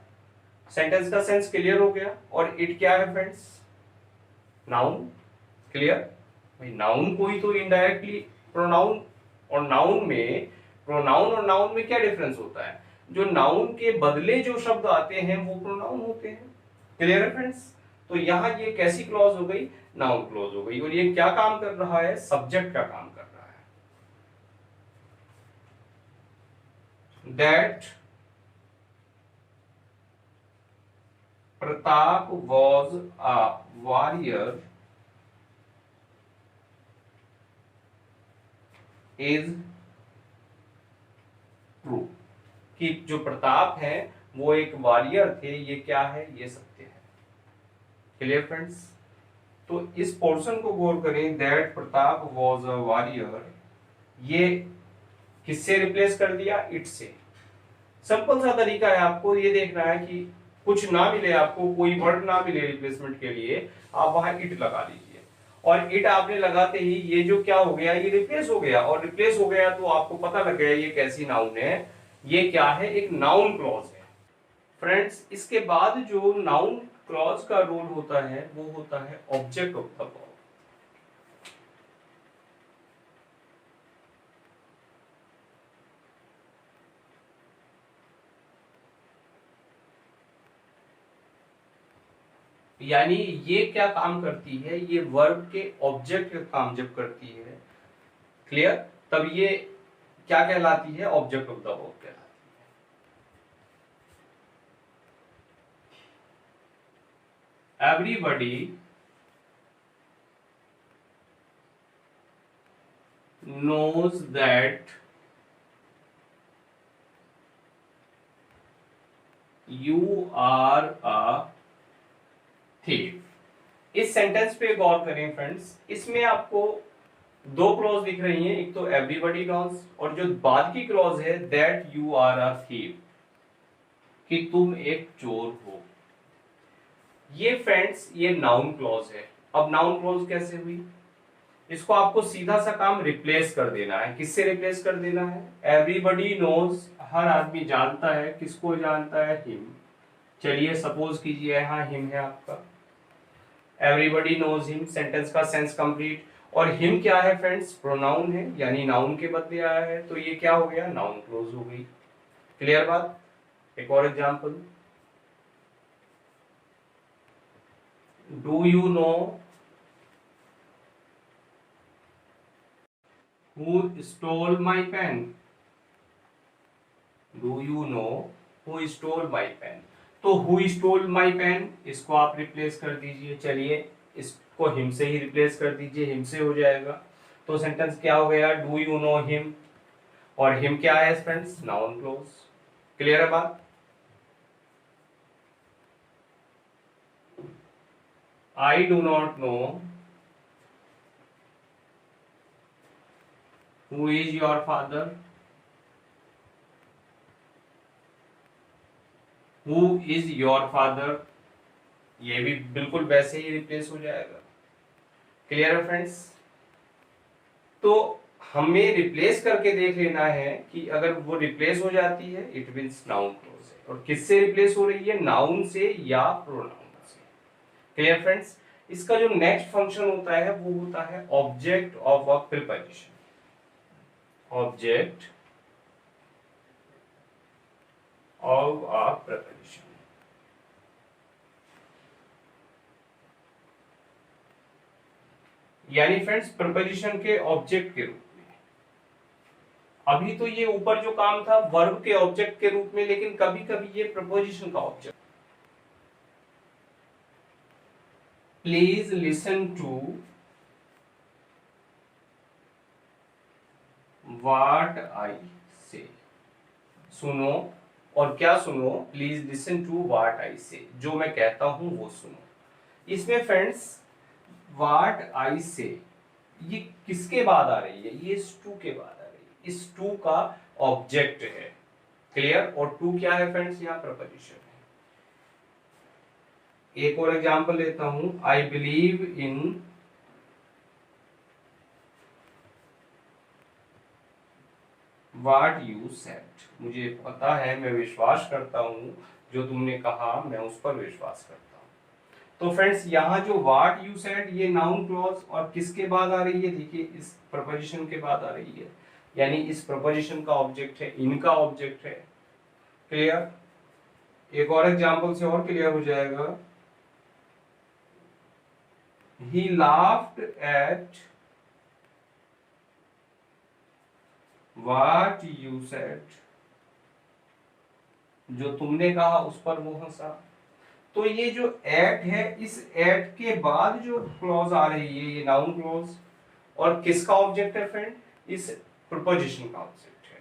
सेंटेंस का सेंस क्लियर हो गया। और इट क्या है फ्रेंड्स? नाउन। क्लियर? भाई नाउन को ही तो इनडायरेक्टली प्रोनाउन, और नाउन और नाउन में क्या डिफरेंस होता है? जो नाउन के बदले जो शब्द आते हैं वो प्रोनाउन होते हैं। क्लियर है फ्रेंड्स? तो यहां ये कैसी क्लॉज हो गई? नाउन क्लॉज हो गई। और ये क्या काम कर रहा है? सब्जेक्ट का काम कर रहा है। That Pratap was a warrior is true, कि जो प्रताप है वो एक वॉरियर थे, ये क्या है? ये सत्य है। Clear friends? तो इस पोर्शन को गौर करें, that Pratap was a warrior, ये किससे रिप्लेस कर दिया? इट से। सिंपल सा तरीका है, आपको ये देखना है कि कुछ ना मिले, आपको कोई वर्ड ना मिले रिप्लेसमेंट के लिए, आप वहां इट लगा लीजिए। और इट आपने लगाते ही ये जो क्या हो गया? ये रिप्लेस हो गया। और रिप्लेस हो गया तो आपको पता लग गया ये कैसी नाउन है? ये क्या है? एक नाउन क्लॉज है। फ्रेंड्स इसके बाद जो नाउन क्लॉज का रोल होता है वो होता है ऑब्जेक्ट ऑफ द वर्ब। यानी ये क्या काम करती है? ये वर्ब के ऑब्जेक्ट का काम जब करती है, क्लियर, तब ये क्या कहलाती है? ऑब्जेक्ट ऑफ द वर्ब कहलाती है। Everybody knows that you are a thief। इस सेंटेंस पे गौर करें फ्रेंड्स, इसमें आपको दो क्लॉज दिख रही हैं, एक तो एवरीबॉडी क्लॉज और जो बाद की क्लॉज है that you are a thief, कि तुम एक चोर हो। ये फ्रेंड्स ये नाउन क्लॉज है। अब नाउन क्लॉज कैसे हुई? इसको आपको सीधा सा काम रिप्लेस कर देना है। किससे रिप्लेस कर देना है? एवरीबॉडी नोज, हर आदमी जानता है। किसको जानता है? हिम। चलिए सपोज कीजिए यहाँ हिम है आपका, एवरीबॉडी नोज हिम, सेंटेंस का सेंस कंप्लीट। और हिम क्या है फ्रेंड्स? प्रोनाउन है, यानी नाउन के बदले आया है, तो ये क्या हो गया? नाउन क्लोज हो गई। क्लियर बात? एक और example, do you know Who stole my pen? Do you know who stole my pen? तो who stole my pen इसको आप रिप्लेस कर दीजिए। चलिए इसको हिम से ही रिप्लेस कर दीजिए, हिम से हो जाएगा। तो सेंटेंस क्या हो गया? डू यू नो हिम, और हिम क्या है फ्रेंड्स? Noun close. क्लियर है बात? I do not know who is your father. Who is your father, ये भी बिल्कुल वैसे ही रिप्लेस हो जाएगा। क्लियर है फ्रेंड्स? तो हमें रिप्लेस करके देख लेना है कि अगर वो रिप्लेस हो जाती है इट मींस नाउन क्लोज है। और किससे रिप्लेस हो रही है? नाउन से या प्रोनाउन से। Clear friends? इसका जो नेक्स्ट फंक्शन होता है वो होता है object of a preposition. Object of a preposition, यानी फ्रेंड्स प्रीपोजिशन के ऑब्जेक्ट के रूप में। अभी तो ये ऊपर जो काम था वर्ब के ऑब्जेक्ट के रूप में, लेकिन कभी कभी ये प्रीपोजिशन का object. Please listen to what I say. सुनो, और क्या सुनो? Please listen to what I say, जो मैं कहता हूं वो सुनो। इसमें फ्रेंड्स व्हाट आई से ये किसके बाद आ रही है? ये इस टू के बाद आ रही है। इस टू का ऑब्जेक्ट है। क्लियर? और टू क्या है फ्रेंड्स? यहाँ प्रपोजिशन है। एक और एग्जांपल लेता हूं। I believe in what you said. मुझे पता है, मैं विश्वास करता हूं जो तुमने कहा, मैं उस पर विश्वास करता हूं। तो फ्रेंड्स यहाँ जो व्हाट यू सेड ये नाउन क्लॉज और किसके बाद आ रही है? देखिए इस प्रपोजिशन के बाद आ रही है, यानी इस प्रपोजिशन का ऑब्जेक्ट है, इनका ऑब्जेक्ट है। क्लियर? एक और एग्जांपल से और क्लियर हो जाएगा। ही laughed at what you said, जो तुमने कहा उस पर वो हंसा। तो ये जो एट है, इस एट के बाद जो क्लॉज आ रही है ये नाउन क्लॉज, और किसका ऑब्जेक्ट है फ्रेंड? इस प्रीपोजिशन का ऑब्जेक्ट है।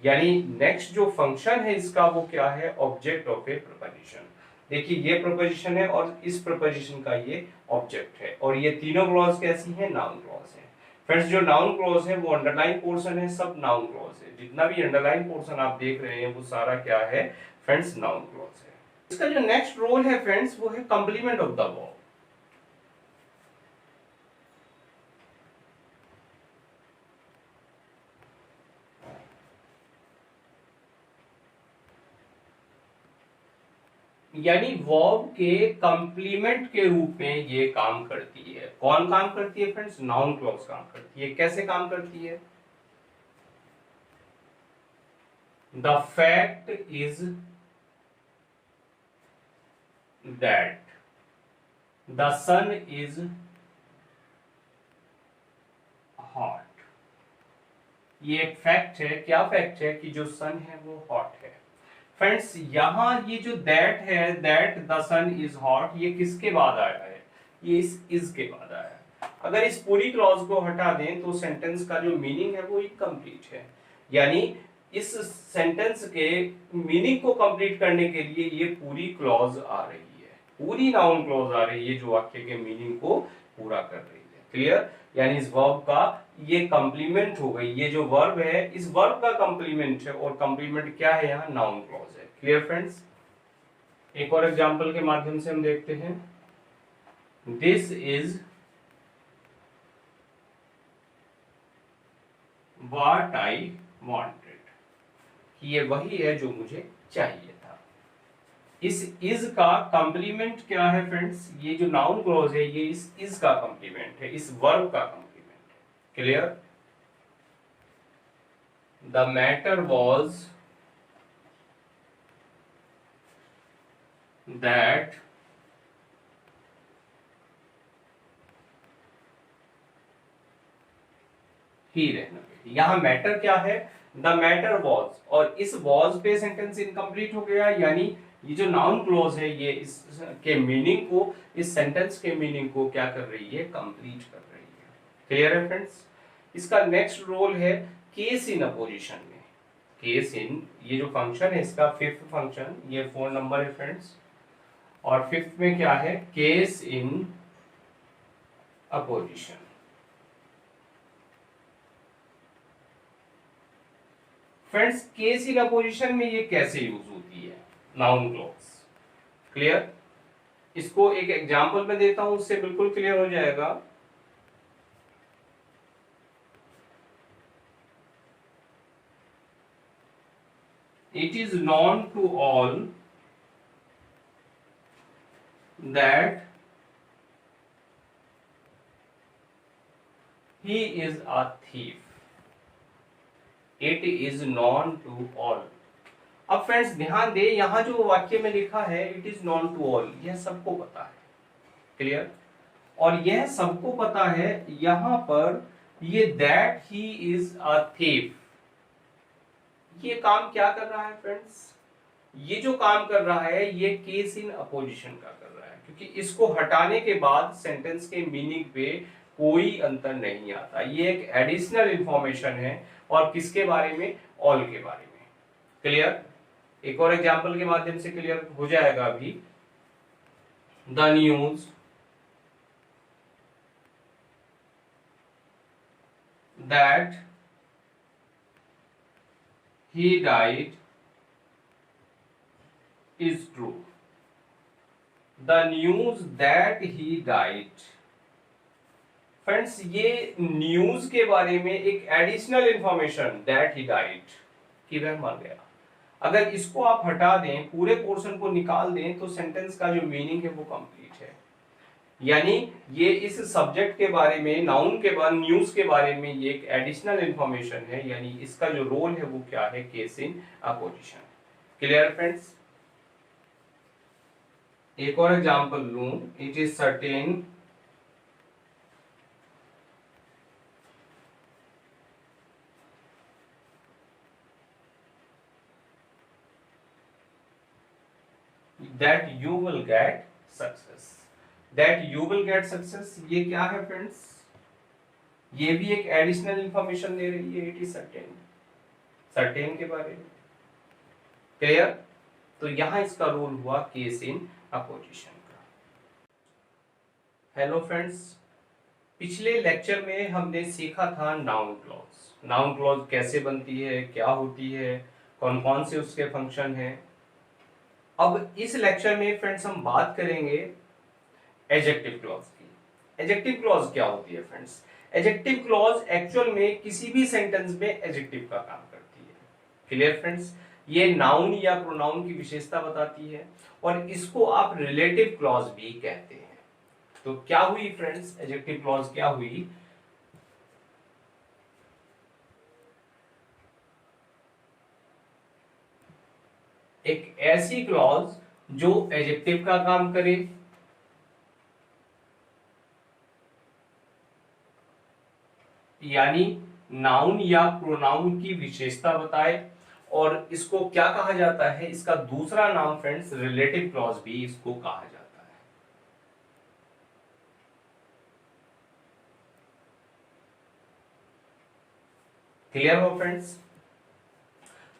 यानी नेक्स्ट जो फंक्शन है इसका वो क्या है? Object of A preposition. देखिए ये प्रीपोजिशन है और इस प्रीपोजिशन का ये ऑब्जेक्ट है, और ये तीनों क्लॉज कैसी हैं? नाउन क्लॉज है। फ्रेंड्स जो नाउन क्लॉज है वो अंडरलाइन पोर्शन है, सब नाउन क्लॉज है। जितना भी अंडरलाइन पोर्शन आप देख रहे हैं वो सारा क्या है फ्रेंड्स? नाउन क्लॉज है। इसका जो नेक्स्ट रोल है फ्रेंड्स वो है कंप्लीमेंट ऑफ द वर्ब। यानी वर्ब के कंप्लीमेंट के रूप में ये काम करती है। कौन काम करती है फ्रेंड्स? नाउन क्लॉज काम करती है। कैसे काम करती है? The fact is that the sun is hot. ये एक फैक्ट है। क्या फैक्ट है? कि जो सन है वो हॉट है। फ्रेंड्स यहां ये जो दैट है, that the sun is hot, ये किसके बाद आया है? ये इस के बाद आया है। अगर इस पूरी क्लॉज को हटा दें तो सेंटेंस का जो मीनिंग है वो इनकम्प्लीट है। यानी इस सेंटेंस के मीनिंग को कंप्लीट करने के लिए ये पूरी क्लॉज आ रही है, पूरी नाउन क्लॉज आ रही है जो वाक्य के मीनिंग को पूरा कर रही है। क्लियर? यानी इस वर्ब का ये कंप्लीमेंट हो गई। ये जो वर्ब है इस वर्ब का कंप्लीमेंट है, और कंप्लीमेंट क्या है? यहाँ नाउन क्लॉज है। Clear friends? एक और एग्जांपल के माध्यम से हम देखते हैं। This is what I wanted, ये वही है जो मुझे चाहिए था। इस इज का कंप्लीमेंट क्या है फ्रेंड्स? ये जो नाउन क्लॉज है ये इस इज का कंप्लीमेंट है, इस वर्ब का कंप्लीमेंट है। Clear? The matter was that he रहना, यहाँ मैटर क्या है, द मैटर वॉज, और इस वॉज पे सेंटेंस इनकम्प्लीट हो गया, यानी ये जो नाउन क्लॉज है ये इस के मीनिंग को, इस सेंटेंस के मीनिंग को क्या कर रही है, कंप्लीट कर रही है। क्लियर है फ्रेंड्स। इसका नेक्स्ट रोल है केस इन अपोजिशन में। केस इन, ये जो फंक्शन है इसका फिफ्थ फंक्शन, ये 4 नंबर है फ्रेंड्स, और फिफ्थ में क्या है, case in opposition. Friends case in opposition में ये कैसे यूज होती है, नाउन क्लॉज। क्लियर, इसको एक एग्जांपल में देता हूं, उससे बिल्कुल क्लियर हो जाएगा। It is known to all that he is a thief. It is known to all. अब फ्रेंड्स ध्यान दे, यहां जो वाक्य में लिखा है it is known to all, यह सबको पता है। क्लियर, और यह सबको पता है, यहां पर ये that he is a thief, ये काम क्या कर रहा है फ्रेंड्स, ये जो काम कर रहा है ये केस इन अपोजिशन का कर रहा है, क्योंकि इसको हटाने के बाद सेंटेंस के मीनिंग पे कोई अंतर नहीं आता। ये एक एडिशनल इंफॉर्मेशन है, और किसके बारे में, ऑल के बारे में। क्लियर, एक और एग्जांपल के माध्यम से क्लियर हो जाएगा अभी। The news that he died is true. The news that he died, friends ये न्यूज के बारे में एक additional information, that he died, कि वह मर गया। अगर इसको आप हटा दें, पूरे पोर्शन को निकाल दें, तो सेंटेंस का जो मीनिंग है वो कंप्लीट है। यानी ये इस सब्जेक्ट के बारे में, नाउन के बारे, न्यूज के बारे में ये एक एडिशनल इंफॉर्मेशन है, यानी इसका जो रोल है वो क्या है, case in opposition. Clear friends, एक और एग्जांपल लूं, it is certain that you will get success. That you will get success, ये क्या है फ्रेंड्स, ये भी एक एडिशनल इंफॉर्मेशन दे रही है, इट इज सर्टेन, सर्टेन के बारे में। क्लियर, तो यहां इसका रोल हुआ केस इन अपोजिशन का। हेलो फ्रेंड्स, पिछले लेक्चर में हमने सीखा था नाउन क्लॉज। नाउन क्लॉज कैसे बनती है, क्या होती है, कौन कौन से उसके फंक्शन हैं। अब इस लेक्चर में फ्रेंड्स हम बात करेंगे एडजेक्टिव क्लॉज की। एडजेक्टिव क्लॉज क्या होती है फ्रेंड्स, एडजेक्टिव क्लॉज एक्चुअल में किसी भी सेंटेंस में एडजेक्टिव का काम करती है। क्लियर फ्रेंड्स, ये नाउन या प्रोनाउन की विशेषता बताती है, और इसको आप रिलेटिव क्लॉज भी कहते हैं। तो क्या हुई फ्रेंड्स, एडजेक्टिव क्लॉज क्या हुई, एक ऐसी क्लॉज जो एडजेक्टिव का काम करे, यानी नाउन या प्रोनाउन की विशेषता बताए, और इसको क्या कहा जाता है, इसका दूसरा नाम फ्रेंड्स रिलेटिव क्लॉज भी इसको कहा जाता है। क्लियर हो फ्रेंड्स,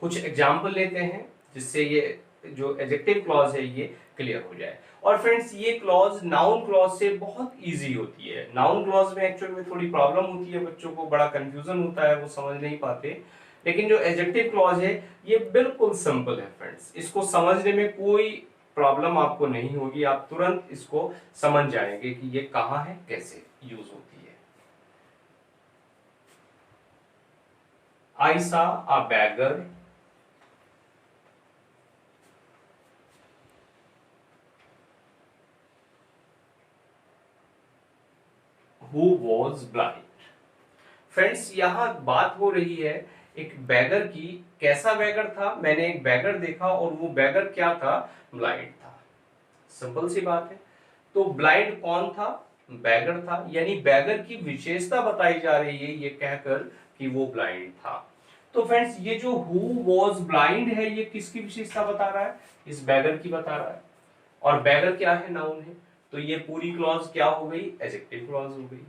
कुछ एग्जाम्पल लेते हैं जिससे ये जो एडजेक्टिव क्लॉज है ये क्लियर हो जाए। और फ्रेंड्स ये क्लॉज नाउन क्लॉज से बहुत इजी होती है। नाउन क्लॉज में एक्चुअल में थोड़ी प्रॉब्लम होती है, बच्चों को बड़ा कंफ्यूजन होता है, वो समझ नहीं पाते। लेकिन जो एडजेक्टिव क्लॉज है ये बिल्कुल सिंपल है फ्रेंड्स, इसको समझने में कोई प्रॉब्लम आपको नहीं होगी, आप तुरंत इसको समझ जाएंगे कि ये कहाँ है, कैसे यूज होती है। आई सा अ bagger who was blind। Friends यहां बात हो रही है एक बैगर की। कैसा बैगर था, मैंने एक बैगर देखा और वो बैगर क्या था, ब्लाइंड था। सिंपल सी बात है। तो ब्लाइंड कौन था, बैगर था, यानी बैगर की विशेषता बताई जा रही है ये कहकर कि वो ब्लाइंड था। तो फ्रेंड्स ये जो हु वॉज ब्लाइंड है ये किसकी विशेषता बता रहा है, इस बैगर की बता रहा है, और बैगर क्या है, नाउन है। तो ये पूरी क्लॉज क्या हो गई, एडजेक्टिव क्लॉज हो गई।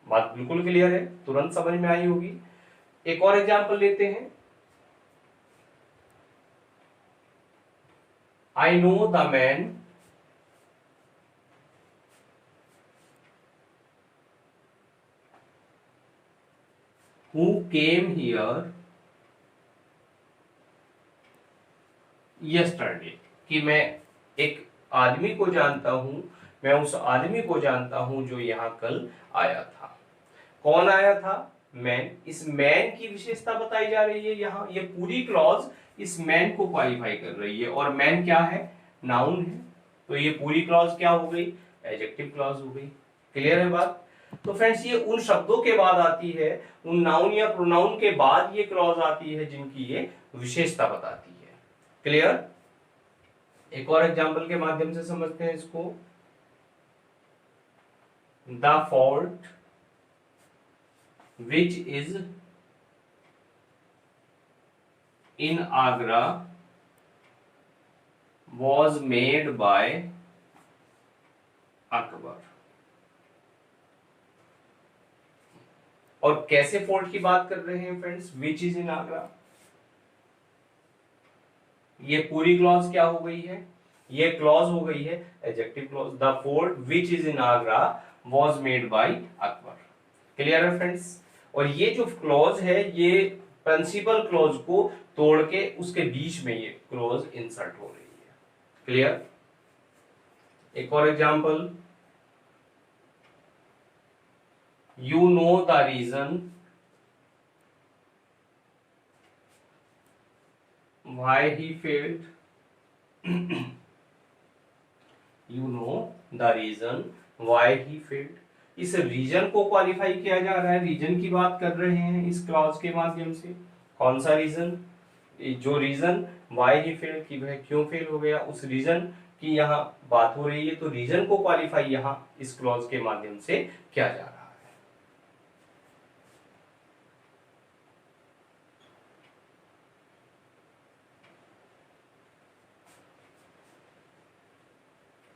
बात बिल्कुल क्लियर है, तुरंत समझ में आई होगी। एक और एग्जांपल लेते हैं। I know the man who came here yesterday, कि मैं एक आदमी को जानता हूं, मैं उस आदमी को जानता हूं जो यहां कल आया था। कौन आया था, मैन। इस मैन की विशेषता बताई जा रही है यहाँ, ये पूरी क्लॉज इस मैन को क्वालिफाई कर रही है, और मैन क्या है, नाउन है। तो ये पूरी क्लॉज क्या हो गई, एडजेक्टिव क्लॉज हो गई। क्लियर है बात। तो फ्रेंड्स ये उन शब्दों के बाद आती है, उन नाउन या प्रोनाउन के बाद ये क्लॉज आती है जिनकी ये विशेषता बताती है। क्लियर। एक और एग्जांपल के माध्यम से समझते हैं इसको। The fault which is in Agra was made by Akbar. और कैसे फोल्ट की बात कर रहे हैं friends, which is in Agra. ये पूरी क्लॉज क्या हो गई है, ये क्लॉज हो गई है adjective clause. The fort which is in Agra was made by Akbar. Clear है फ्रेंड्स। और ये जो क्लॉज है ये प्रिंसिपल क्लॉज को तोड़ के उसके बीच में ये क्लॉज इंसर्ट हो रही है। क्लियर। एक और example. You know the reason why he failed, you know the reason why he failed। इस रीजन को क्वालिफाई किया जा रहा है, रीजन की बात कर रहे हैं इस क्लॉज के माध्यम से। कौन सा रीजन, जो रीजन वाई ही फेल, कि वह क्यों फेल हो गया, उस रीजन की यहाँ बात हो रही है। तो रीजन को क्वालिफाई यहाँ इस क्लॉज के माध्यम से किया जा रहा है।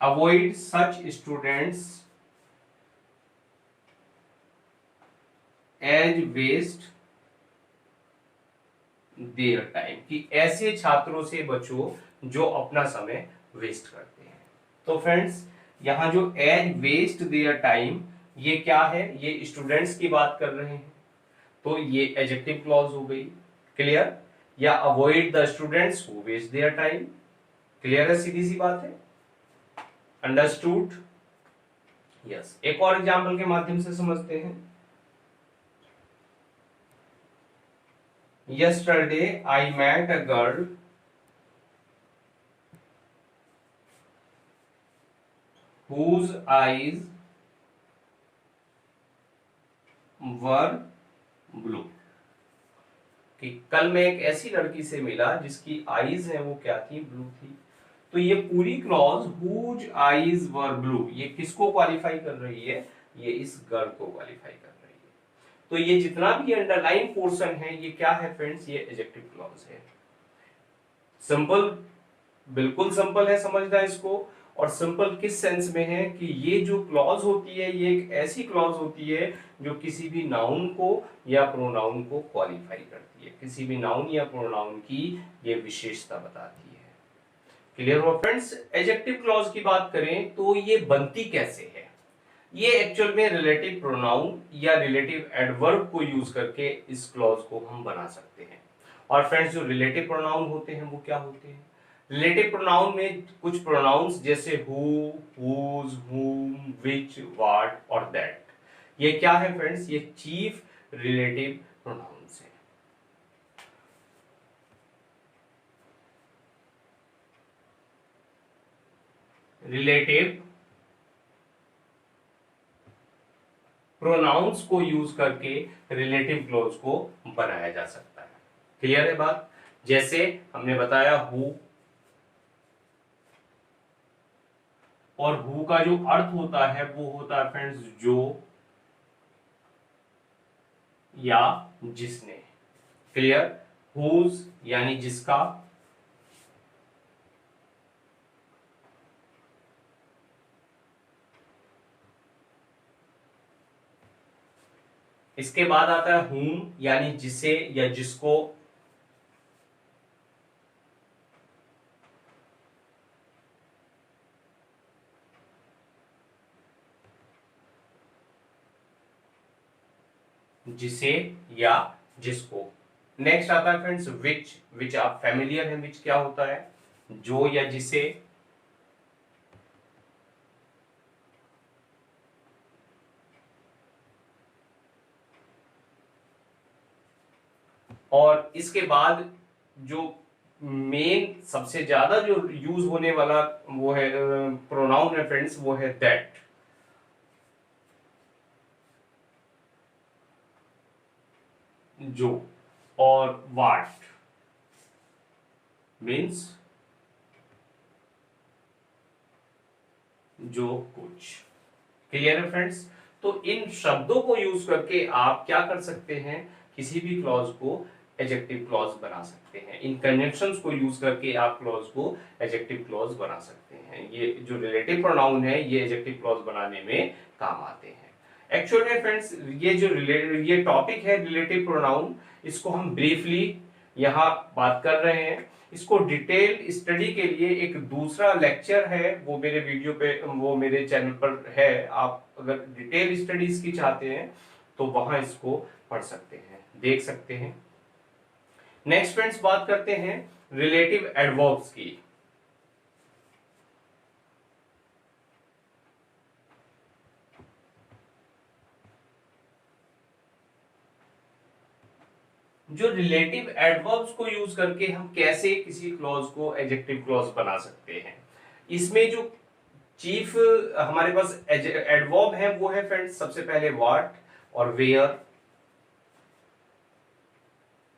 Avoid such students as waste their time, कि ऐसे छात्रों से बचो जो अपना समय वेस्ट करते हैं। तो फ्रेंड्स यहां जो एज वेस्ट देयर टाइम, ये क्या है, ये स्टूडेंट्स की बात कर रहे हैं, तो ये एडजेक्टिव क्लॉज हो गई। क्लियर। या avoid the students who waste their time. Clear है, सीधी सी बात है। अंडरस्टूड। यस। एक और एग्जांपल के माध्यम से समझते हैं। Yesterday I met a girl whose eyes were blue, कि कल मैं एक ऐसी लड़की से मिला जिसकी आईज है वो क्या थी, ब्लू थी। तो ये पूरी clause whose eyes were blue ये किसको क्वालिफाई कर रही है, ये इस गर्ल को क्वालिफाई कर रही है। तो ये जितना भी अंडरलाइन पोर्शन है ये क्या है फ्रेंड्स, ये एडजेक्टिव क्लॉज है। सिंपल, बिल्कुल सिंपल है समझना इसको। और सिंपल किस सेंस में है कि ये जो क्लॉज होती है ये एक ऐसी क्लॉज होती है जो किसी भी नाउन को या प्रोनाउन को क्वालिफाई करती है, किसी भी नाउन या प्रोनाउन की ये विशेषता बताती है। क्लियर हुआ फ्रेंड्स। एडजेक्टिव क्लॉज की बात करें तो ये बनती कैसे है, ये एक्चुअल में रिलेटिव प्रोनाउन या रिलेटिव एडवर्ब को यूज करके इस क्लॉज को हम बना सकते हैं। और फ्रेंड्स जो रिलेटिव प्रोनाउन होते हैं वो क्या होते हैं, रिलेटिव प्रोनाउन में कुछ प्रोनाउंस जैसे हु, हुज, हुम, विच, व्हाट और दैट, ये क्या है फ्रेंड्स, ये चीफ रिलेटिव प्रोनाउंस है। रिलेटिव प्रोनाउंस को यूज करके रिलेटिव क्लॉज को बनाया जा सकता है। क्लियर है बात। जैसे हमने बताया हु, और हु का जो अर्थ होता है वो होता है फ्रेंड्स जो या जिसने। क्लियर? हुज यानी जिसका, इसके बाद आता है whom यानी जिसे या जिसको, जिसे या जिसको। नेक्स्ट आता है फ्रेंड्स विच आप फैमिलियर हैं, विच क्या होता है, जो या जिसे। और इसके बाद जो मेन सबसे ज्यादा जो यूज होने वाला वो है प्रोनाउन है फ्रेंड्स, वो है दैट। जो और वाट मीन्स जो कुछ। क्लियर है फ्रेंड्स? तो इन शब्दों को यूज करके आप क्या कर सकते हैं, किसी भी क्लॉज को एडजेक्टिव क्लॉज बना सकते हैं। इन कंजंक्शंस को यूज करके आप क्लॉज को एडजेक्टिव क्लॉज बना सकते हैं। ये जो रिलेटिव प्रोनाउन है ये एडजेक्टिव क्लॉज बनाने में काम आते हैं। एक्चुअल में फ्रेंड्स ये टॉपिक है रिलेटिव प्रोनाउन, इसको हम ब्रीफली यहाँ बात कर रहे हैं। इसको डिटेल स्टडी के लिए एक दूसरा लेक्चर है, वो मेरे वीडियो पे, वो मेरे चैनल पर है। आप अगर डिटेल स्टडीज की चाहते हैं तो वहां इसको पढ़ सकते हैं, देख सकते हैं। नेक्स्ट फ्रेंड्स बात करते हैं रिलेटिव एडवर्ब्स की। जो रिलेटिव एडवर्ब्स को यूज करके हम कैसे किसी क्लॉज को एडजेक्टिव क्लॉज बना सकते हैं। इसमें जो चीफ हमारे पास एडवर्ब है वो है फ्रेंड्स सबसे पहले व्हाट और वेयर।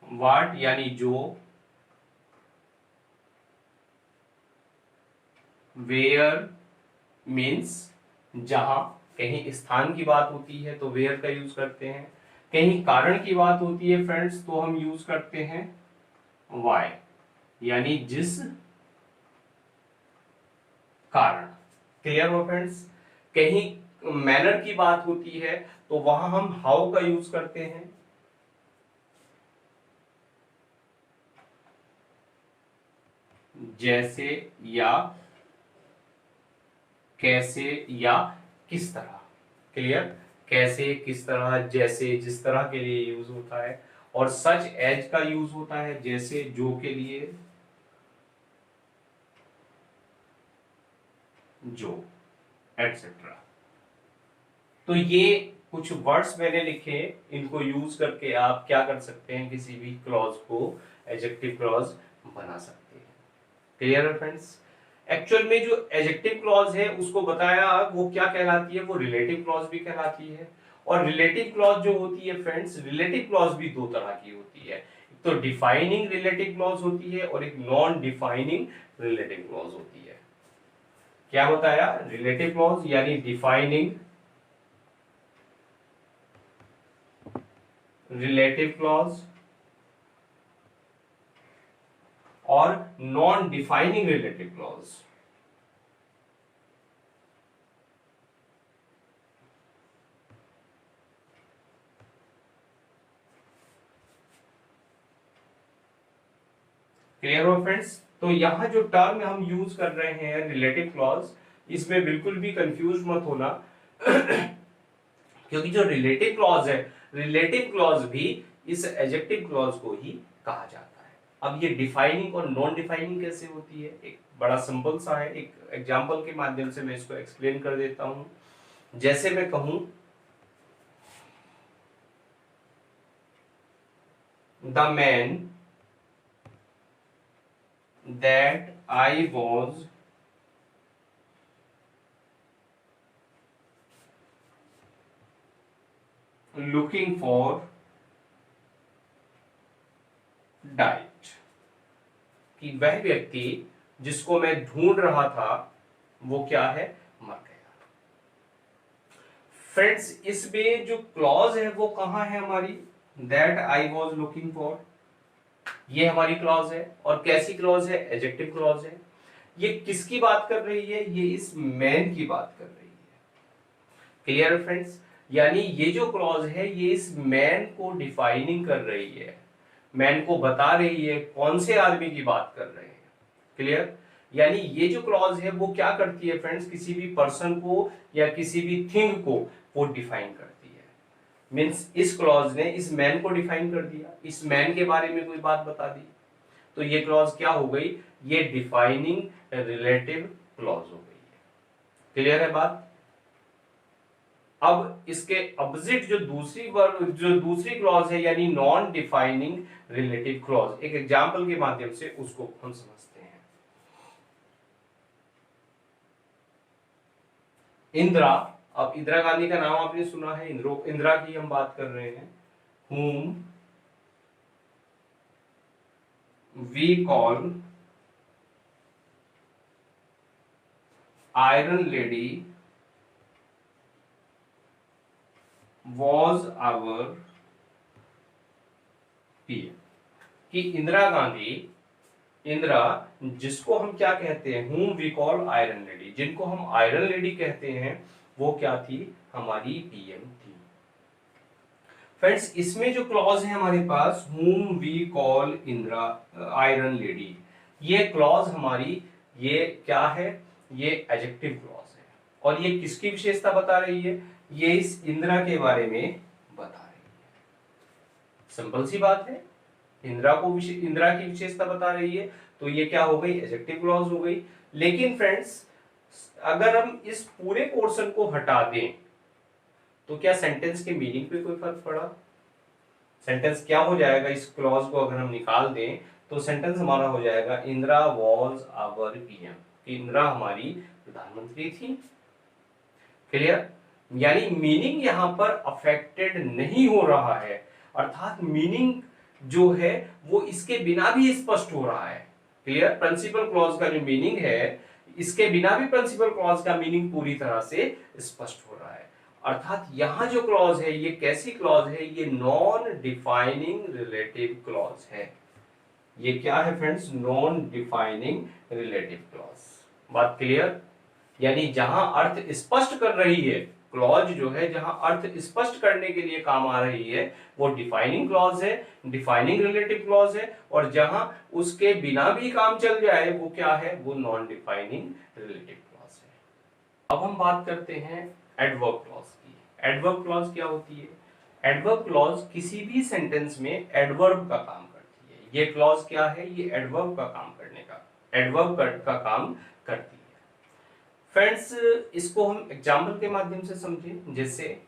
व्हाट यानी जो, वेयर मीन्स जहां, कहीं स्थान की बात होती है तो वेयर का यूज करते हैं, कहीं कारण की बात होती है फ्रेंड्स तो हम यूज करते हैं वाई यानी जिस कारण। क्लियर हो फ्रेंड्स? कहीं मैनर की बात होती है तो वहां हम हाउ का यूज करते हैं। जैसे या कैसे या किस तरह। क्लियर? कैसे, किस तरह, जैसे, जिस तरह के लिए यूज होता है। और सच एज का यूज होता है जैसे, जो के लिए, जो, एटसेट्रा। तो ये कुछ वर्ड्स मैंने लिखे, इनको यूज करके आप क्या कर सकते हैं, किसी भी क्लॉज को एडजेक्टिव क्लॉज बना सकते हैं। क्लियर है फ्रेंड्स? एक्चुअल में जो एडजेक्टिव क्लॉज है उसको बताया वो क्या कहलाती है, वो रिलेटिव क्लॉज भी कहलाती है। और रिलेटिव क्लॉज जो होती है फ्रेंड्स, रिलेटिव क्लॉज भी दो तरह की होती है। एक तो डिफाइनिंग रिलेटिव क्लॉज होती है और एक नॉन डिफाइनिंग रिलेटिव क्लॉज होती है। क्या बताया? रिलेटिव क्लॉज यानी डिफाइनिंग रिलेटिव क्लॉज और non defining relative clause. Clear हो फ्रेंड्स? तो यहां जो टर्म हम यूज कर रहे हैं रिलेटिव क्लॉज, इसमें बिल्कुल भी कंफ्यूज मत होना क्योंकि जो रिलेटिव क्लॉज है, रिलेटिव क्लॉज भी इस एडजेक्टिव क्लॉज को ही कहा जाता है। अब ये डिफाइनिंग और नॉन डिफाइनिंग कैसे होती है, एक बड़ा सिंपल सा है, एक एग्जांपल के माध्यम से मैं इसको एक्सप्लेन कर देता हूं। जैसे मैं कहूं the man that I was looking for died, कि वह व्यक्ति जिसको मैं ढूंढ रहा था वो क्या है, मर गया। फ्रेंड्स इसमें जो क्लॉज है वो कहां है हमारी, that I was looking for, ये हमारी क्लॉज है। और कैसी क्लॉज है? एडजेक्टिव क्लॉज है। ये किसकी बात कर रही है? ये इस मैन की बात कर रही है। Clear friends? यानी ये जो क्लॉज है ये इस मैन को डिफाइनिंग कर रही है, मैन को बता रही है कौन से आदमी की बात कर रहे हैं। क्लियर? यानी ये जो क्लॉज है वो क्या करती है फ्रेंड्स? किसी भी पर्सन को या किसी भी थिंग को वो डिफाइन करती है। मींस इस क्लॉज ने इस मैन को डिफाइन कर दिया, इस मैन के बारे में कोई बात बता दी, तो ये क्लॉज क्या हो गई? ये डिफाइनिंग रिलेटिव क्लॉज हो गई है। क्लियर है बात? अब इसके अपोजिट जो दूसरी क्लॉज है यानी नॉन डिफाइनिंग रिलेटिव क्लॉज, एक एग्जांपल के माध्यम से उसको हम समझते हैं। इंदिरा, अब इंदिरा गांधी का नाम आपने सुना है, इंदिरा की हम बात कर रहे हैं। whom we call iron lady was our PM, कि इंदिरा गांधी, इंदिरा जिसको हम क्या कहते हैं? whom we call iron lady, जिनको हम आयरन लेडी कहते हैं, वो क्या थी? हमारी पीएम थी। फ्रेंड्स इसमें जो क्लॉज है हमारे पास whom we call Indira iron lady, ये क्लॉज हमारी ये क्या है? ये एडजेक्टिव क्लॉज है। और ये किसकी विशेषता बता रही है? ये इस इंदिरा के बारे में बता रही है। सिंपल सी बात है, इंदिरा की विशेषता बता रही है, तो ये क्या हो गई? एडजेक्टिव क्लॉज हो गई। लेकिन फ्रेंड्स अगर हम इस पूरे पोर्शन को हटा दें तो क्या सेंटेंस के मीनिंग पे कोई फर्क पड़ा? सेंटेंस क्या हो जाएगा? इस क्लॉज को अगर हम निकाल दें तो सेंटेंस हमारा हो जाएगा इंदिरा वॉज आवर पीएम, कि इंदिरा हमारी प्रधानमंत्री थी। क्लियर? यानी मीनिंग यहां पर अफेक्टेड नहीं हो रहा है, अर्थात मीनिंग जो है वो इसके बिना भी स्पष्ट हो रहा है। क्लियर? प्रिंसिपल क्लॉज का जो मीनिंग है इसके बिना भी प्रिंसिपल क्लॉज का मीनिंग पूरी तरह से स्पष्ट हो रहा है। अर्थात यहां जो क्लॉज है ये कैसी क्लॉज है? ये नॉन डिफाइनिंग रिलेटिव क्लॉज है। ये क्या है friends? Non defining relative clause. बात क्लियर? यानी जहां अर्थ स्पष्ट कर रही है, क्लॉज जो है जहां अर्थ स्पष्ट करने के लिए काम आ रही है वो डिफाइनिंग क्लॉज है, डिफाइनिंग रिलेटिव क्लॉज है। और जहां उसके बिना भी काम चल जाए वो क्या है? वो नॉन डिफाइनिंग रिलेटिव क्लॉज है। अब हम बात करते हैं एडवर्ब क्लॉज की। एडवर्ब क्लॉज क्या होती है? एडवर्ब क्लॉज किसी भी सेंटेंस में एडवर्ब का काम करती है। ये क्लॉज क्या है? ये एडवर्ब का काम करने का, एडवर्ब का काम करती है। फ्रेंड्स इसको हम एग्जाम्पल के माध्यम से समझें। जैसे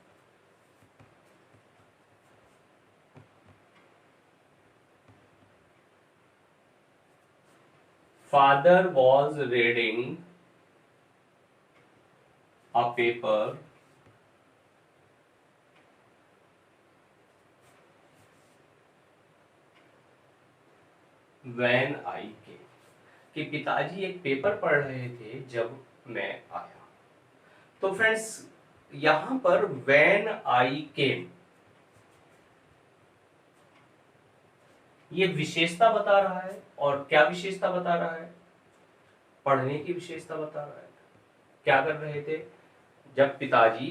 father was reading a paper when I came, कि पिताजी एक पेपर पढ़ रहे थे जब मैं आया। तो फ्रेंड्स यहां पर व्हेन आई केम ये विशेषता बता रहा है। और क्या विशेषता बता रहा है? पढ़ने की विशेषता बता रहा है। क्या कर रहे थे? जब पिताजी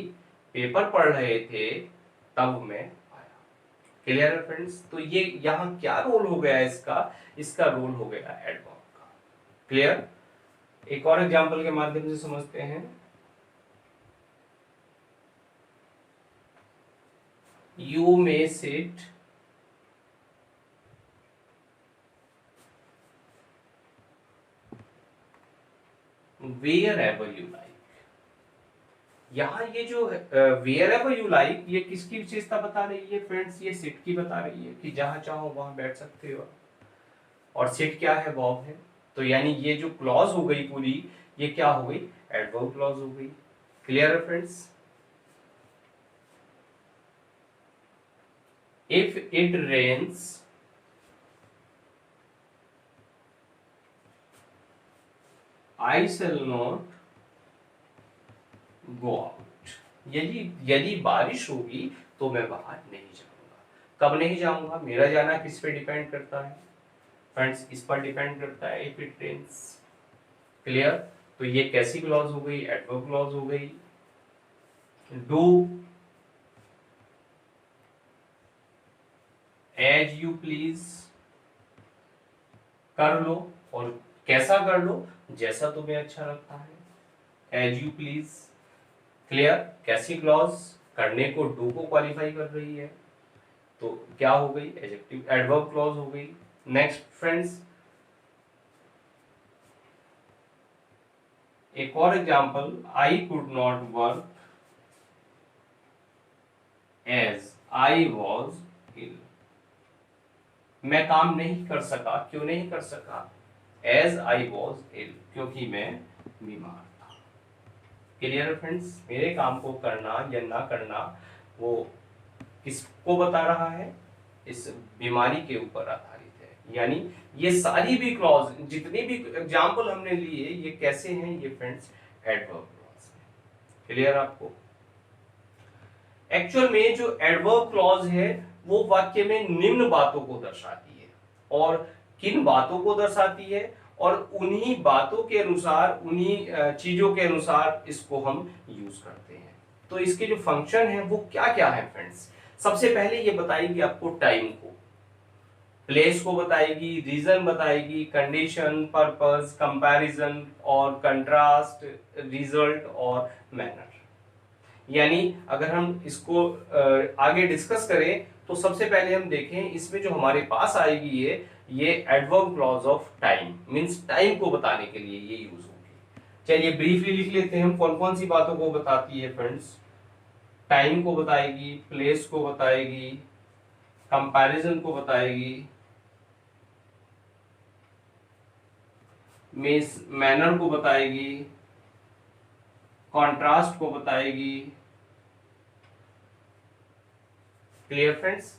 पेपर पढ़ रहे थे तब मैं आया। क्लियर है फ्रेंड्स? तो ये यहां क्या रोल हो गया इसका? इसका रोल हो गया एडवर्ब का। क्लियर? एक और एग्जांपल के माध्यम से समझते हैं। You may sit wherever you like, यहाँ ये जो wherever you like ये किसकी विशेषता बता रही है फ्रेंड्स? ये सिट की बता रही है कि जहां चाहो वहां बैठ सकते हो। और सिट क्या है? वर्ब है। तो यानी ये जो क्लॉज हो गई पूरी, ये क्या हो गई? एडवर्ब क्लॉज हो गई। क्लियर है friends? If it rains I shall not go out, यदि बारिश होगी तो मैं बाहर नहीं जाऊंगा। कब नहीं जाऊंगा, मेरा जाना किस पे डिपेंड करता है फ्रेंड्स, इस पर डिपेंड करता है इफ इट रेन्स। क्लियर? तो ये कैसी क्लॉज हो गई, एडवर्ब क्लॉज हो गई। डू एज यू प्लीज, कर लो, और कैसा कर लो, जैसा तुम्हें अच्छा लगता है, एज यू प्लीज। क्लियर? कैसी क्लॉज, करने को डू को क्वालिफाई कर रही है, तो क्या हो गई, एडजेक्टिव एडवर्ब क्लॉज हो गई। नेक्स्ट फ्रेंड्स, एक और example, I could not work as I was ill, मैं काम नहीं कर सका, क्यों नहीं कर सका, एज आई वॉज इल, क्योंकि मैं बीमार था। Clear friends? मेरे काम को करना या ना करना वो किसको बता रहा है, इस बीमारी के ऊपर आधारित है। यानी ये सारी भी क्लॉज, जितनी भी एग्जांपल हमने लिए, ये कैसे हैं, ये फ्रेंड्स एडवर्ब क्लॉज है। क्लियर आपको? एक्चुअल में जो एडवर्ब क्लॉज है वो वाक्य में निम्न बातों को दर्शाती है, और किन बातों को दर्शाती है, और उन्हीं बातों के अनुसार, उन्हीं चीजों के अनुसार इसको हम यूज करते हैं। तो इसके जो फंक्शन है वो क्या क्या है फ्रेंड्स? सबसे पहले ये बताएगी आपको टाइम को, प्लेस को बताएगी, रीजन बताएगी, कंडीशन, पर्पस, कंपैरिजन और कंट्रास्ट, रिजल्ट और मैनर। यानी अगर हम इसको आगे डिस्कस करें तो सबसे पहले हम देखें, इसमें जो हमारे पास आएगी ये adverb clause of time, means time को बताने के लिए ये यूज होगी। चलिए ब्रीफली लिख लेते हैं हम कौन कौन सी बातों को बताती है फ्रेंड्स। टाइम को बताएगी, प्लेस को बताएगी, कंपैरिजन को बताएगी, मैनर को बताएगी, कॉन्ट्रास्ट को बताएगी। Clear friends?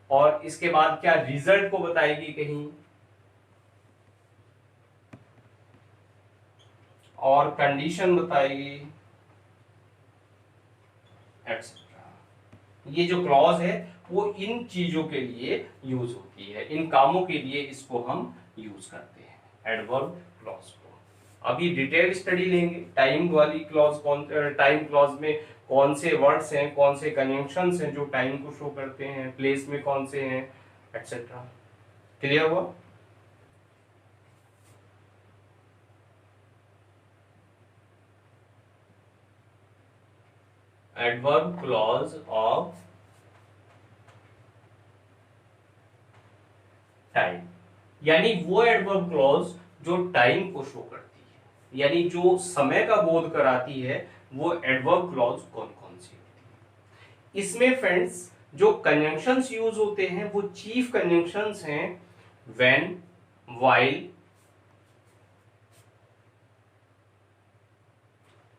और इसके बाद क्या, रिजल्ट को बताएगी कहीं, और कंडीशन बताएगी, एक्सेट्रा। ये जो क्लॉज है वो इन चीजों के लिए यूज होती है, इन कामों के लिए इसको हम यूज करते हैं एडवर्ब क्लॉज को। अभी डिटेल स्टडी लेंगे टाइम वाली क्लॉज, कौन टाइम क्लॉज में कौन से वर्ड्स हैं, कौन से कंजंक्शंस हैं जो टाइम को शो करते हैं, प्लेस में कौन से हैं, एक्सेट्रा। क्लियर हुआ? एडवर्ब क्लॉज ऑफ टाइम, यानी वो एडवर्ब क्लॉज जो टाइम को शो करती है, यानी जो समय का बोध कराती है, वो एडवर्ब क्लॉज कौन कौन सी होती है। इसमें फ्रेंड्स जो कंजंक्शंस यूज होते हैं वो चीफ कंजंक्शंस हैं व्हेन, व्हाइल,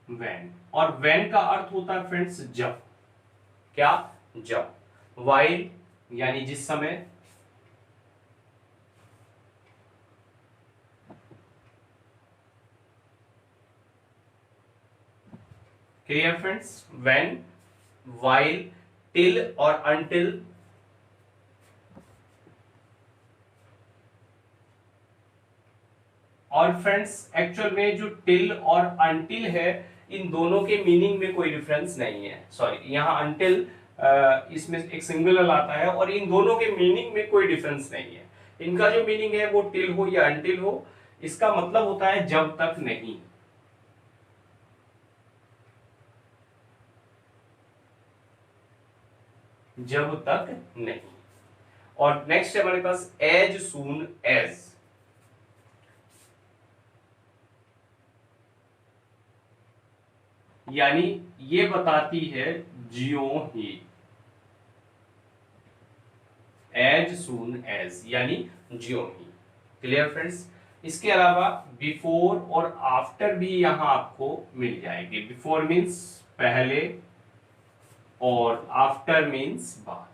व्हेन। और व्हेन का अर्थ होता है फ्रेंड्स जब, क्या, जब। व्हाइल यानी जिस समय, clear friends? When, while, till और अनटिल। और फ्रेंड्स एक्चुअल में जो टिल और अनटिल है, इन दोनों के मीनिंग में कोई डिफरेंस नहीं है। सॉरी, यहाँ अनटिल इसमें एक सिंगुलर आता है, और इन दोनों के मीनिंग में कोई डिफरेंस नहीं है। इनका जो मीनिंग है वो टिल हो या अनटिल हो, इसका मतलब होता है जब तक नहीं। जब तक नहीं। और नेक्स्ट है हमारे पास एज सून एज, यानी ये बताती है ज्यों ही, एज सून एज यानी ज्यों ही। Clear friends? इसके अलावा बिफोर और आफ्टर भी यहां आपको मिल जाएंगे। बिफोर मीन्स पहले, और आफ्टर मीन्स बाद।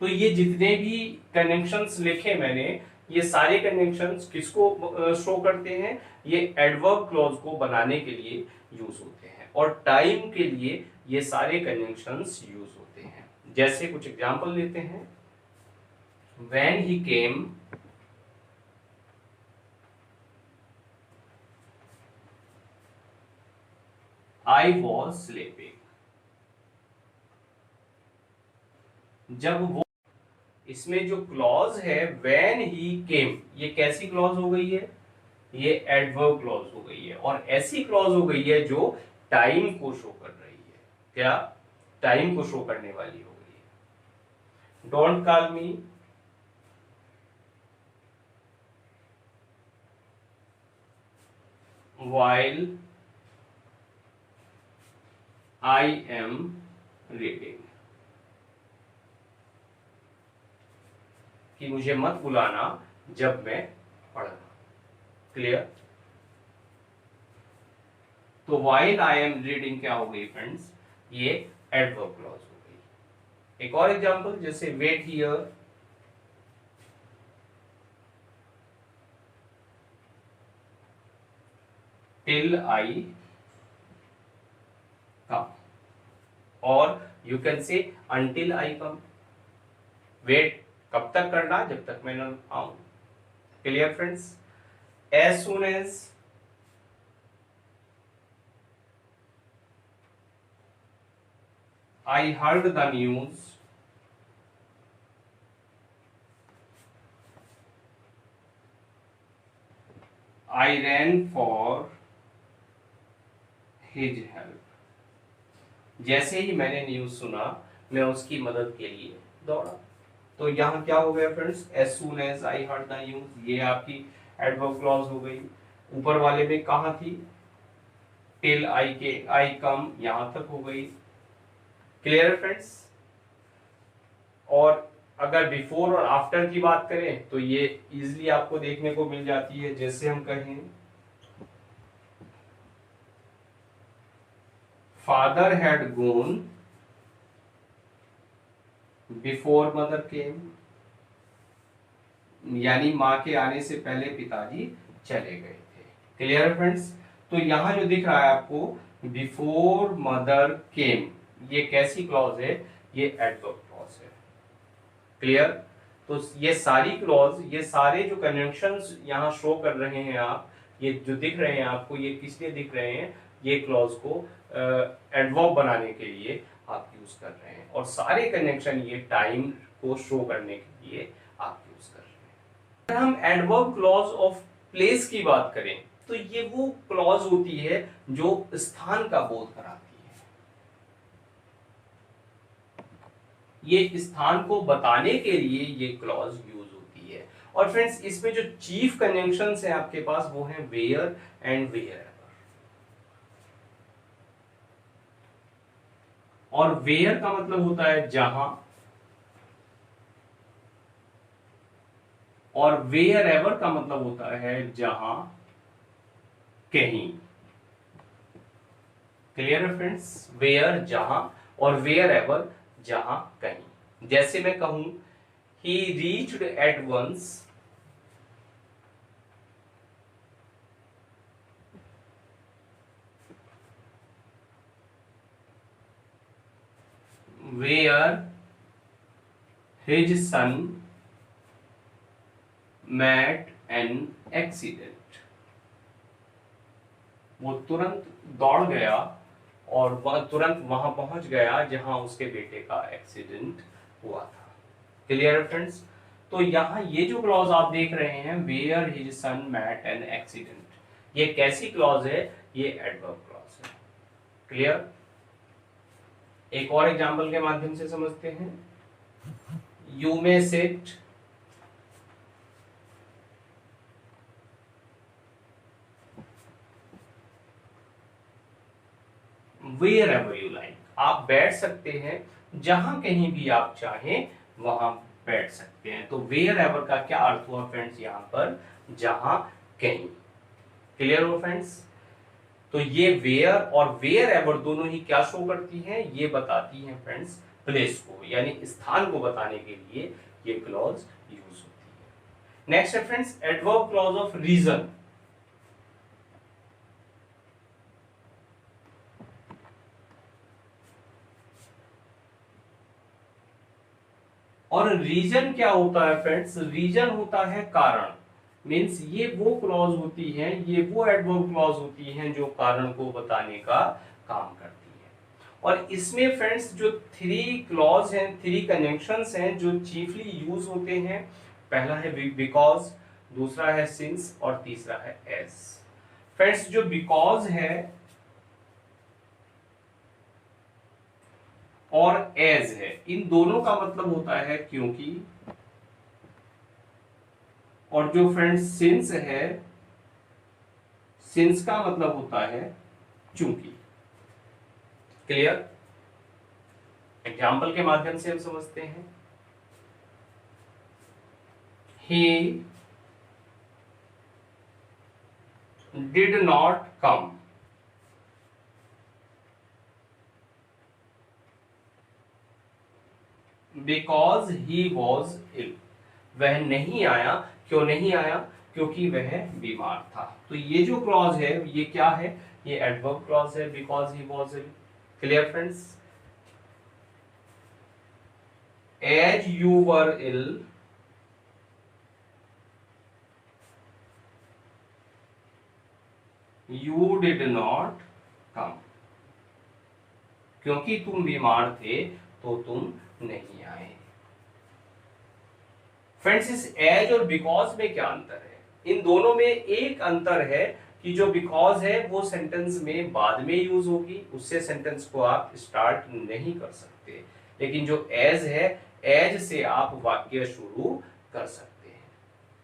तो ये जितने भी कनेक्शंस लिखे मैंने, ये सारे कनेक्शंस किसको शो करते हैं, ये एडवर्ब क्लॉज को बनाने के लिए यूज होते हैं। और टाइम के लिए ये सारे कंजंक्शंस यूज होते हैं। जैसे कुछ एग्जांपल लेते हैं। When he came, I was sleeping. जब वो, इसमें जो क्लॉज है व्हेन ही केम, ये कैसी क्लॉज हो गई है? ये एडवर्ब क्लॉज हो गई है, और ऐसी क्लॉज हो गई है जो टाइम को शो कर रही है। क्या? टाइम को शो करने वाली हो गई है। Don't call me while I am reading, कि मुझे मत बुलाना जब मैं पढ़ रहा। क्लियर? तो while I am reading क्या हो गई फ्रेंड्स? ये एडवर्ब क्लॉज हो गई। एक और एग्जांपल, जैसे wait here, till I come, और you can say until I come। Wait कब तक करना? जब तक मैं न आऊं। Clear friends? as soon as I heard the news, I ran for his help। जैसे ही मैंने न्यूज सुना, मैं उसकी मदद के लिए दौड़ा। तो यहाँ क्या हो गया friends? as soon as I heard the news, ये आपकी एडवर्ब क्लॉज हो गई। ऊपर वाले में कहाँ थी? till I come, यहाँ तक हो गई। Clear friends? और अगर बिफोर और आफ्टर की बात करें तो ये इजिली आपको देखने को मिल जाती है। जैसे हम कहें father had gone before mother केम, यानी माँ के आने से पहले पिताजी चले गए थे। Clear friends? तो यहां जो दिख रहा है आपको बिफोर मदर केम, ये कैसी क्लॉज है? ये एडवर्ब क्लॉज है। क्लियर? तो ये सारी क्लॉज, ये सारे जो कन्वेंशंस यहाँ शो कर रहे हैं आप, ये जो दिख रहे हैं आपको, ये किस लिए दिख रहे हैं? ये क्लॉज को एडवर्ब बनाने के लिए आप यूज कर रहे हैं, और सारे कनेक्शन ये टाइम को शो करने के लिए आप यूज कर रहे हैं। अगर हम एडवर्ब क्लॉज ऑफ प्लेस की बात करें तो ये वो क्लॉज होती है जो स्थान का बोध कराती है। ये स्थान को बताने के लिए ये क्लॉज यूज होती है। और फ्रेंड्स, इसमें जो चीफ कंजंक्शंस हैं आपके पास वो हैं वेयर एंड वेयर। और वेयर का मतलब होता है जहां, और वेयर एवर का मतलब होता है जहां कहीं। क्लियर है फ्रेंड्स? वेयर जहां, और वेयर एवर जहां कहीं। जैसे मैं कहूं he reached at once, where his son met an accident। वो तुरंत दौड़ गया और वह तुरंत वहां पहुंच गया जहां उसके बेटे का एक्सीडेंट हुआ था। Clear friends? तो यहाँ ये जो क्लॉज आप देख रहे हैं where his son met an accident, ये कैसी क्लॉज है? ये एडवर्ब क्लॉज है। क्लियर? एक और एग्जांपल के माध्यम से समझते हैं। You may sit wherever you like, आप बैठ सकते हैं जहां कहीं भी आप चाहें वहां बैठ सकते हैं। तो वेयर एवर का क्या अर्थ हुआ फ्रेंड्स? यहां पर जहां कहीं। क्लियर हो फ्रेंड्स? तो ये वेयर और वेयर एवर दोनों ही क्या शो करती हैं? ये बताती हैं फ्रेंड्स प्लेस को, यानी स्थान को बताने के लिए ये क्लॉज यूज होती है। नेक्स्ट है friends adverb clause of reason. और रीजन क्या होता है फ्रेंड्स? रीजन होता है कारण। मीन्स ये वो क्लॉज होती हैं, ये वो एडवर्ब क्लॉज होती हैं जो कारण को बताने का काम करती है। और इसमें फ्रेंड्स जो थ्री क्लॉज हैं, थ्री कंजंक्शंस हैं जो चीफली यूज होते हैं, पहला है बिकॉज, दूसरा है सिंस और तीसरा है एज। फ्रेंड्स जो बिकॉज है और एज है, इन दोनों का मतलब होता है क्योंकि, और जो फ्रेंड्स सिंस है, सिंस का मतलब होता है चूंकि। क्लियर? एग्जाम्पल के माध्यम से हम समझते हैं। He did not come because he was ill. वह नहीं आया, क्यों नहीं आया? क्योंकि वह बीमार था। तो ये जो क्लॉज है ये क्या है? ये एडवर्ब क्लॉज है, because he was ill. Clear friends? As you were ill, you did not come. क्योंकि तुम बीमार थे तो तुम नहीं आए। फ्रेंड्स इस एज और बिकॉज में क्या अंतर है? इन दोनों में एक अंतर है कि जो बिकॉज है वो सेंटेंस में बाद में यूज होगी, उससे सेंटेंस को आप स्टार्ट नहीं कर सकते। लेकिन जो एज है, एज से आप वाक्य शुरू कर सकते हैं।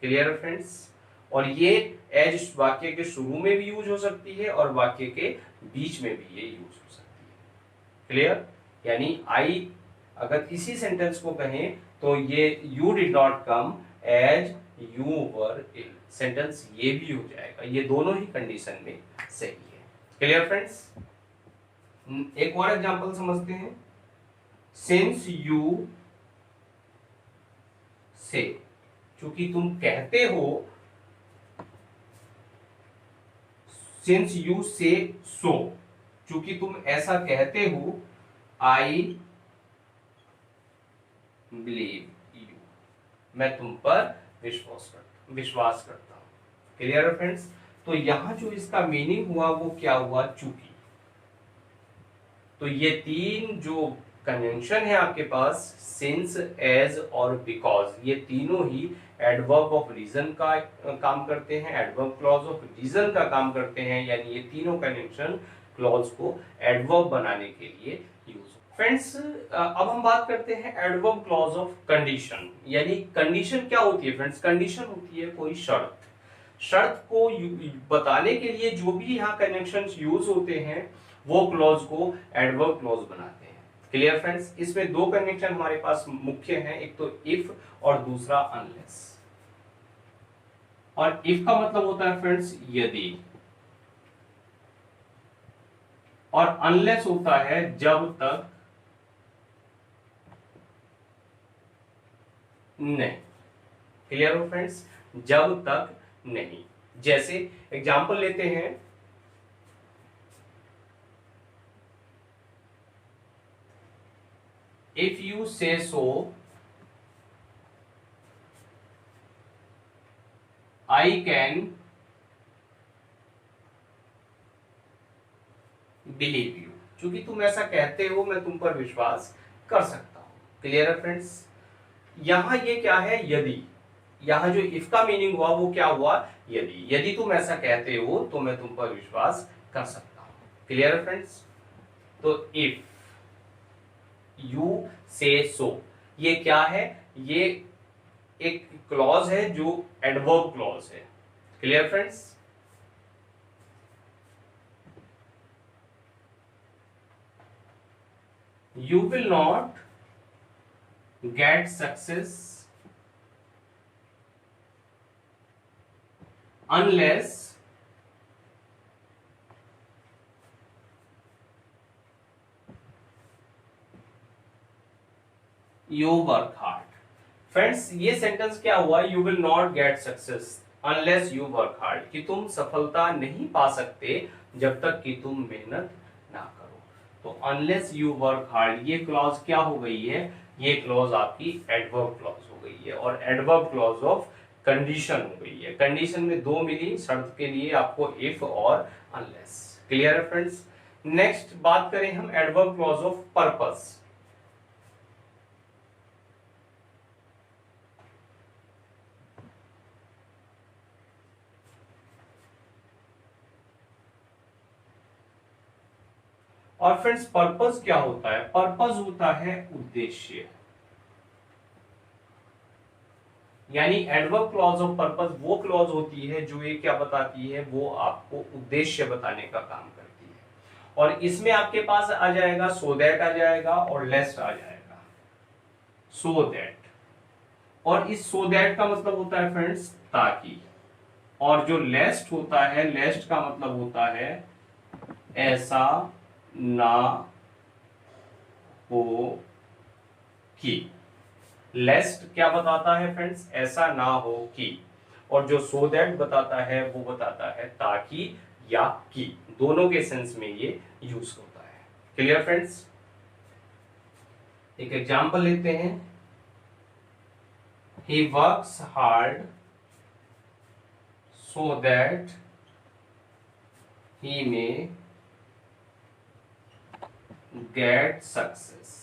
Clear friends? और ये एज वाक्य के शुरू में भी यूज हो सकती है और वाक्य के बीच में भी ये यूज हो सकती है। क्लियर? यानी आई अगर इसी सेंटेंस को कहें तो ये you did not come as you were ill, sentence ये भी हो जाएगा। ये दोनों ही कंडीशन में सही है। Clear friends? एक और एग्जांपल समझते हैं। सिंस यू से, चूंकि तुम कहते हो, सिंस यू से सो, चूंकि तुम ऐसा कहते हो, आई बिलीव यू, मैं तुम पर विश्वास करता हूं। क्लियर है फ्रेंड्स? तो यहां जो इसका मीनिंग हुआ वो क्या हुआ? चूंकि। तो ये तीन जो कंजंक्शन है आपके पास, सिंस, एज और बिकॉज, ये तीनों ही एडवर्ब ऑफ रीजन का काम करते हैं, एडवर्ब क्लॉज ऑफ रीजन का काम करते हैं। यानी ये तीनों कंजंक्शन क्लॉज को एडवर्ब बनाने के लिए यूज। फ्रेंड्स अब हम बात करते हैं एडवर्ब क्लॉज ऑफ कंडीशन। यानी कंडीशन क्या होती है फ्रेंड्स? कंडीशन होती है कोई शर्त। शर्त को बताने के लिए जो भी यहाँ कंजंक्शंस यूज होते हैं वो क्लॉज को एडवर्ब क्लॉज बनाते हैं। Clear friends? इसमें दो कंजंक्शन हमारे पास मुख्य हैं, एक तो इफ और दूसरा अनलेस। और इफ का मतलब होता है फ्रेंड्स यदि, और अनलेस होता है जब तक नहीं। क्लियर हो फ्रेंड्स? जब तक नहीं। जैसे एग्जाम्पल लेते हैं, इफ यू से सो आई कैन बिलीव यू, क्योंकि तुम ऐसा कहते हो मैं तुम पर विश्वास कर सकता हूं। क्लियर है फ्रेंड्स? यहां ये क्या है? यदि। यहां जो इफ का मीनिंग हुआ वो क्या हुआ? यदि। यदि तुम ऐसा कहते हो तो मैं तुम पर विश्वास कर सकता हूं। क्लियर है फ्रेंड्स? तो इफ यू से सो, ये क्या है? ये एक क्लॉज है जो एडवर्ब क्लॉज है। Clear friends? you will not get success unless you work hard। Friends ये सेंटेंस क्या हुआ? you will not get success unless you work hard, कि तुम सफलता नहीं पा सकते जब तक कि तुम मेहनत ना करो। तो unless you work hard ये क्लॉज क्या हो गई है? ये क्लॉज आपकी एडवर्ब क्लॉज हो गई है और एडवर्ब क्लॉज ऑफ कंडीशन हो गई है। कंडीशन में दो मिली, शर्त के लिए आपको इफ और अनलेस। क्लियर है फ्रेंड्स। नेक्स्ट बात करें हम एडवर्ब क्लॉज ऑफ पर्पस। और फ्रेंड्स पर्पस क्या होता है? पर्पस होता है उद्देश्य। यानी एडवर्ब क्लॉज ऑफ पर्पस वो क्लॉज होती है जो ये क्या बताती है, वो आपको उद्देश्य बताने का काम करती है। और इसमें आपके पास आ जाएगा सो दैट आ जाएगा और लेस्ट आ जाएगा। सो दैट, और इस सो दैट का मतलब होता है फ्रेंड्स ताकि, और जो लेस्ट होता है, लेस्ट का मतलब होता है ऐसा ना हो कि। लेस्ट क्या बताता है फ्रेंड्स? ऐसा ना हो कि। और जो सो दैट बताता है वो बताता है ताकि या कि। दोनों के सेंस में ये यूज होता है। Clear friends. एक एग्जांपल लेते हैं। He works hard so that he may get success.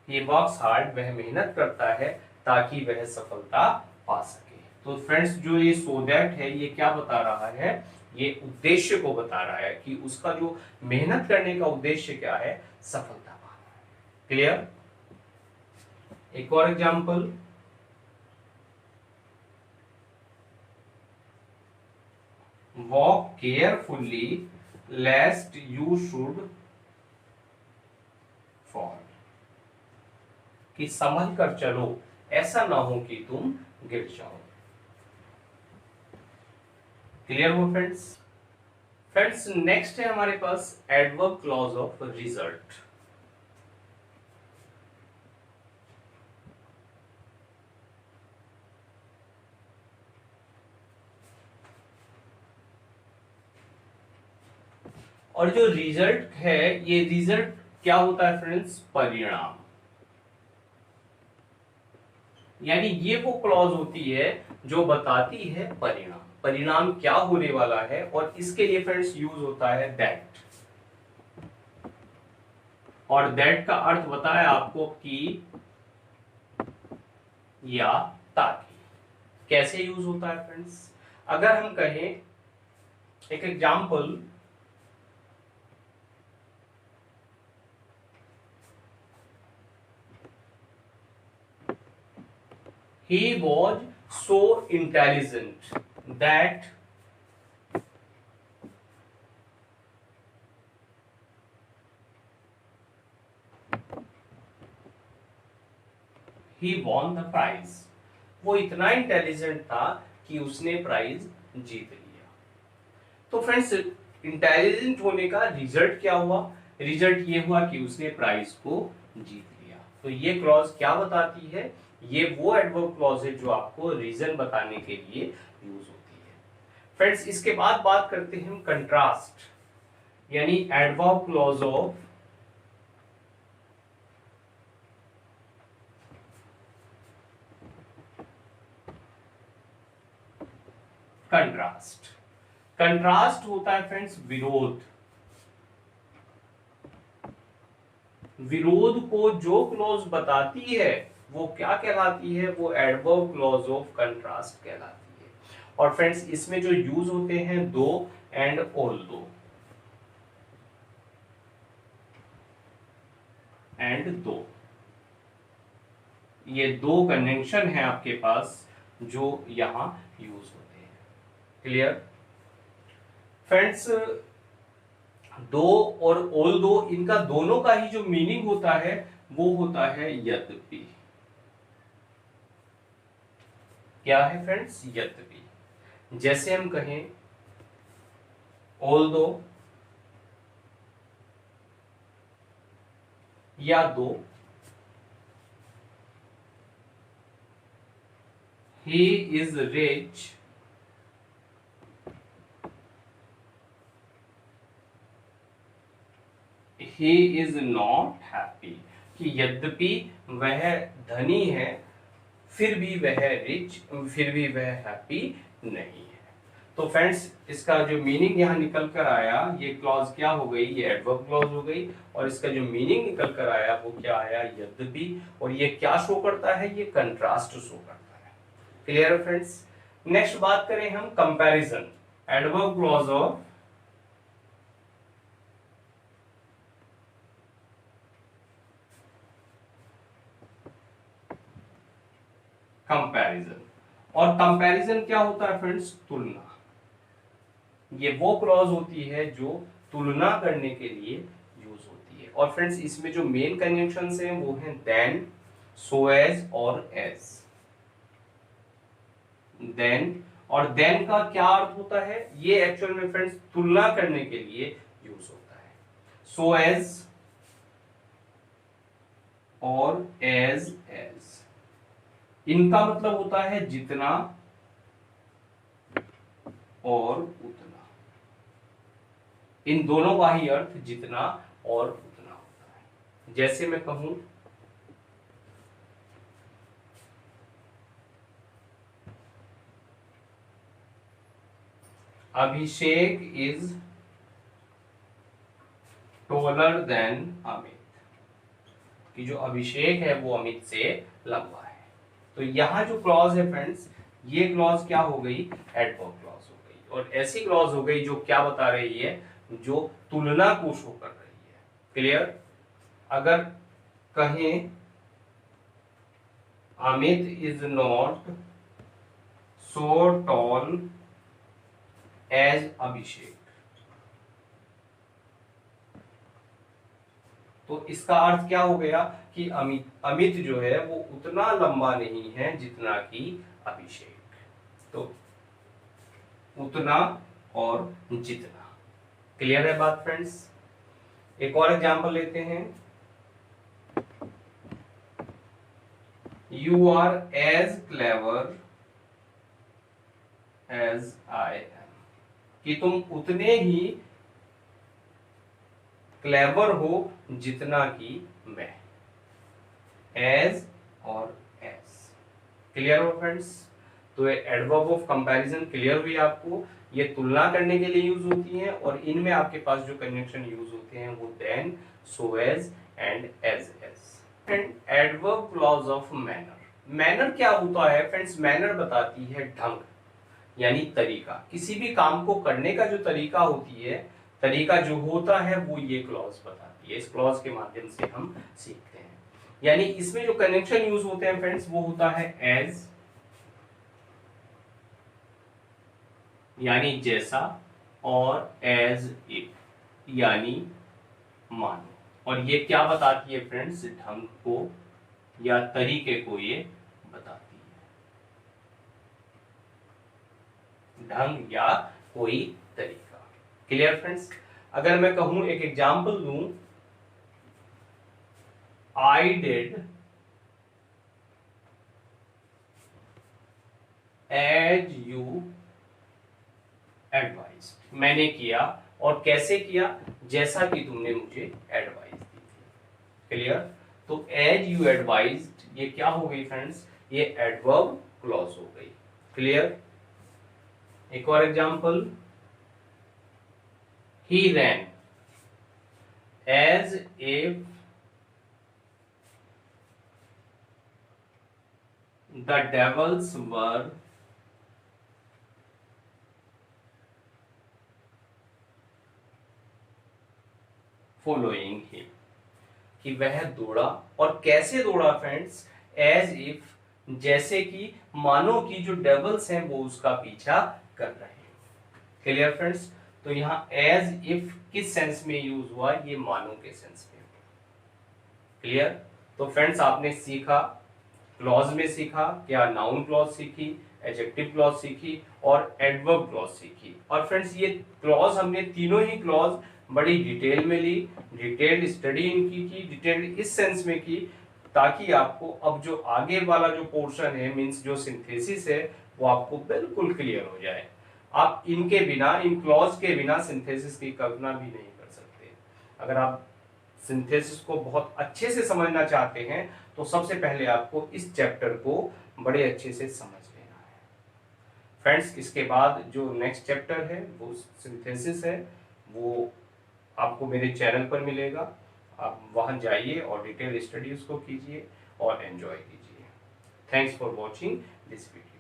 He works hard, वह मेहनत करता है ताकि वह सफलता पा सके। तो फ्रेंड्स जो ये सो दैट है ये क्या बता रहा है? ये उद्देश्य को बता रहा है कि उसका जो मेहनत करने का उद्देश्य क्या है, सफलता पाना। क्लियर। एक और example. Walk carefully लेस्ट you should fall. कि संभल कर चलो, ऐसा ना हो कि तुम गिर जाओ। क्लियर हो फ्रेंड्स। फ्रेंड्स नेक्स्ट है हमारे पास एडवर्ब क्लॉज ऑफ रिजल्ट। और जो रिजल्ट है, ये रिजल्ट क्या होता है फ्रेंड्स? परिणाम। यानी ये वो क्लॉज होती है जो बताती है परिणाम, परिणाम क्या होने वाला है। और इसके लिए फ्रेंड्स यूज होता है दैट। और दैट का अर्थ बताया आपको कि या ताकि। कैसे यूज होता है फ्रेंड्स? अगर हम कहें एक example, he was so intelligent that he won the prize। वो इतना इंटेलिजेंट था कि उसने प्राइज जीत लिया। तो फ्रेंड्स इंटेलिजेंट होने का रिजल्ट क्या हुआ? रिजल्ट ये हुआ कि उसने प्राइज को जीत लिया। तो ये क्लॉज क्या बताती है? ये वो एडवर्ब क्लॉज है जो आपको रीजन बताने के लिए यूज होती है। फ्रेंड्स इसके बाद बात करते हैं हम कंट्रास्ट, यानी adverb clause of contrast. Contrast होता है फ्रेंड्स विरोध। विरोध को जो क्लॉज बताती है वो क्या कहलाती है? वो एडवर्ब क्लॉज ऑफ कंट्रास्ट कहलाती है। और फ्रेंड्स इसमें जो यूज होते हैं दो एंड ऑल्दो, एंड दो। ये दो कंजंक्शन है आपके पास जो यहां यूज होते हैं। Clear friends. दो और ऑल दो, इनका दोनों का ही जो मीनिंग होता है वो होता है यद्यपि। क्या है फ्रेंड्स? यद्यपि। जैसे हम कहें ऑल दो या दो, he is rich he is not happy। कि यद्यपि वह धनी है फिर भी वह रिच, फिर भी वह हैप्पी नहीं है। तो फ्रेंड्स इसका जो मीनिंग यहाँ निकल कर आया, ये क्लॉज क्या हो गई, ये एडवर्ब क्लॉज हो गई, और इसका जो मीनिंग निकल कर आया वो क्या आया, यद्यपि। और ये क्या शो करता है, ये कंट्रास्ट शो करता है। क्लियर है फ्रेंड्स। नेक्स्ट बात करें हम कंपैरिजन, एडवर्ब क्लॉज और कंपैरिजन। और कंपैरिजन क्या होता है फ्रेंड्स, तुलना। ये वो क्लॉज होती है जो तुलना करने के लिए यूज होती है। और फ्रेंड्स इसमें जो मेन कंजंक्शंस हैं वो हैं देन, सो एज और एज। देन, और देन का क्या अर्थ होता है, ये एक्चुअल में फ्रेंड्स तुलना करने के लिए यूज होता है। सो एज और एज एज, इनका मतलब होता है जितना और उतना। इन दोनों का ही अर्थ जितना और उतना होता है। जैसे मैं कहूं अभिषेक इज टॉलर देन अमित, कि जो अभिषेक है वो अमित से लंबा है। तो यहां जो क्लॉज है फ्रेंड्स, ये क्लॉज क्या हो गई, एडवर्ब क्लॉज हो गई। और ऐसी क्लॉज हो गई जो क्या बता रही है, जो तुलना को शो कर रही है। क्लियर। अगर कहें Amit is not so tall as Abhishek, तो इसका अर्थ क्या हो गया कि अमित जो है वो उतना लंबा नहीं है जितना कि अभिषेक। तो उतना और जितना। क्लियर है बात फ्रेंड्स। एक और एग्जांपल लेते हैं, you are as clever as I am, कि तुम उतने ही क्लेवर हो जितना कि मैं। एज और एज। क्लियर हो फ्रेंड्स। तो ये एडवर्ब ऑफ कंपैरिजन क्लियर हुई आपको। ये तुलना करने के लिए यूज होती हैं, और इनमें आपके पास जो कंजंक्शन यूज होते हैं वो then, so as and as as. And adverb clause of manner. Manner क्या होता है फ्रेंड्स, मैनर बताती है ढंग, यानी तरीका। किसी भी काम को करने का जो तरीका होती है, तरीका जो होता है वो ये क्लॉज बताती है। इस क्लॉज के माध्यम से हम सीखते हैं। यानी इसमें जो कनेक्शन यूज होते हैं फ्रेंड्स वो होता है एज, यानी जैसा, और एज इफ, यानी मानो। और ये क्या बताती है फ्रेंड्स, ढंग को या तरीके को ये बताती है, ढंग या कोई तरीका। Clear friends. अगर मैं कहूं, एक एग्जांपल दूं, I did as you advise, मैंने किया और कैसे किया, जैसा कि तुमने मुझे एडवाइस दी थी। क्लियर। तो एज यू एडवाइज्ड ये क्या हो गई फ्रेंड्स, ये एडवर्ब क्लॉज हो गई। क्लियर। एक और example, he ran as if the devils were following him, कि वह दौड़ा, और कैसे दौड़ा फ्रेंड्स, एज इफ, जैसे कि मानो कि जो डेवल्स हैं वो उसका पीछा कर रहे हैं। Clear friends. तो यहाँ एज इफ किस सेंस में यूज हुआ, ये मानो के सेंस में। क्लियर। तो फ्रेंड्स आपने सीखा, क्लॉज में सीखा क्या, नाउन क्लॉज सीखी, एडजेक्टिव क्लॉज सीखी, और एडवर्ब क्लॉज सीखी। और फ्रेंड्स ये क्लॉज हमने तीनों ही क्लॉज बड़ी डिटेल में ली, डिटेल स्टडी इनकी की, डिटेल इस सेंस में की ताकि आपको अब जो आगे वाला जो पोर्शन है, मींस जो सिंथेसिस है, वो आपको बिल्कुल क्लियर हो जाए। आप इनके बिना, इन क्लॉज के बिना सिंथेसिस की कल्पना भी नहीं कर सकते। अगर आप सिंथेसिस को बहुत अच्छे से समझना चाहते हैं तो सबसे पहले आपको इस चैप्टर को बड़े अच्छे से समझ लेना है। फ्रेंड्स, इसके बाद जो नेक्स्ट चैप्टर है वो सिंथेसिस है, वो आपको मेरे चैनल पर मिलेगा। आप वहां जाइए और डिटेल स्टडी उसको कीजिए और एंजॉय कीजिए। Thanks for watching this video.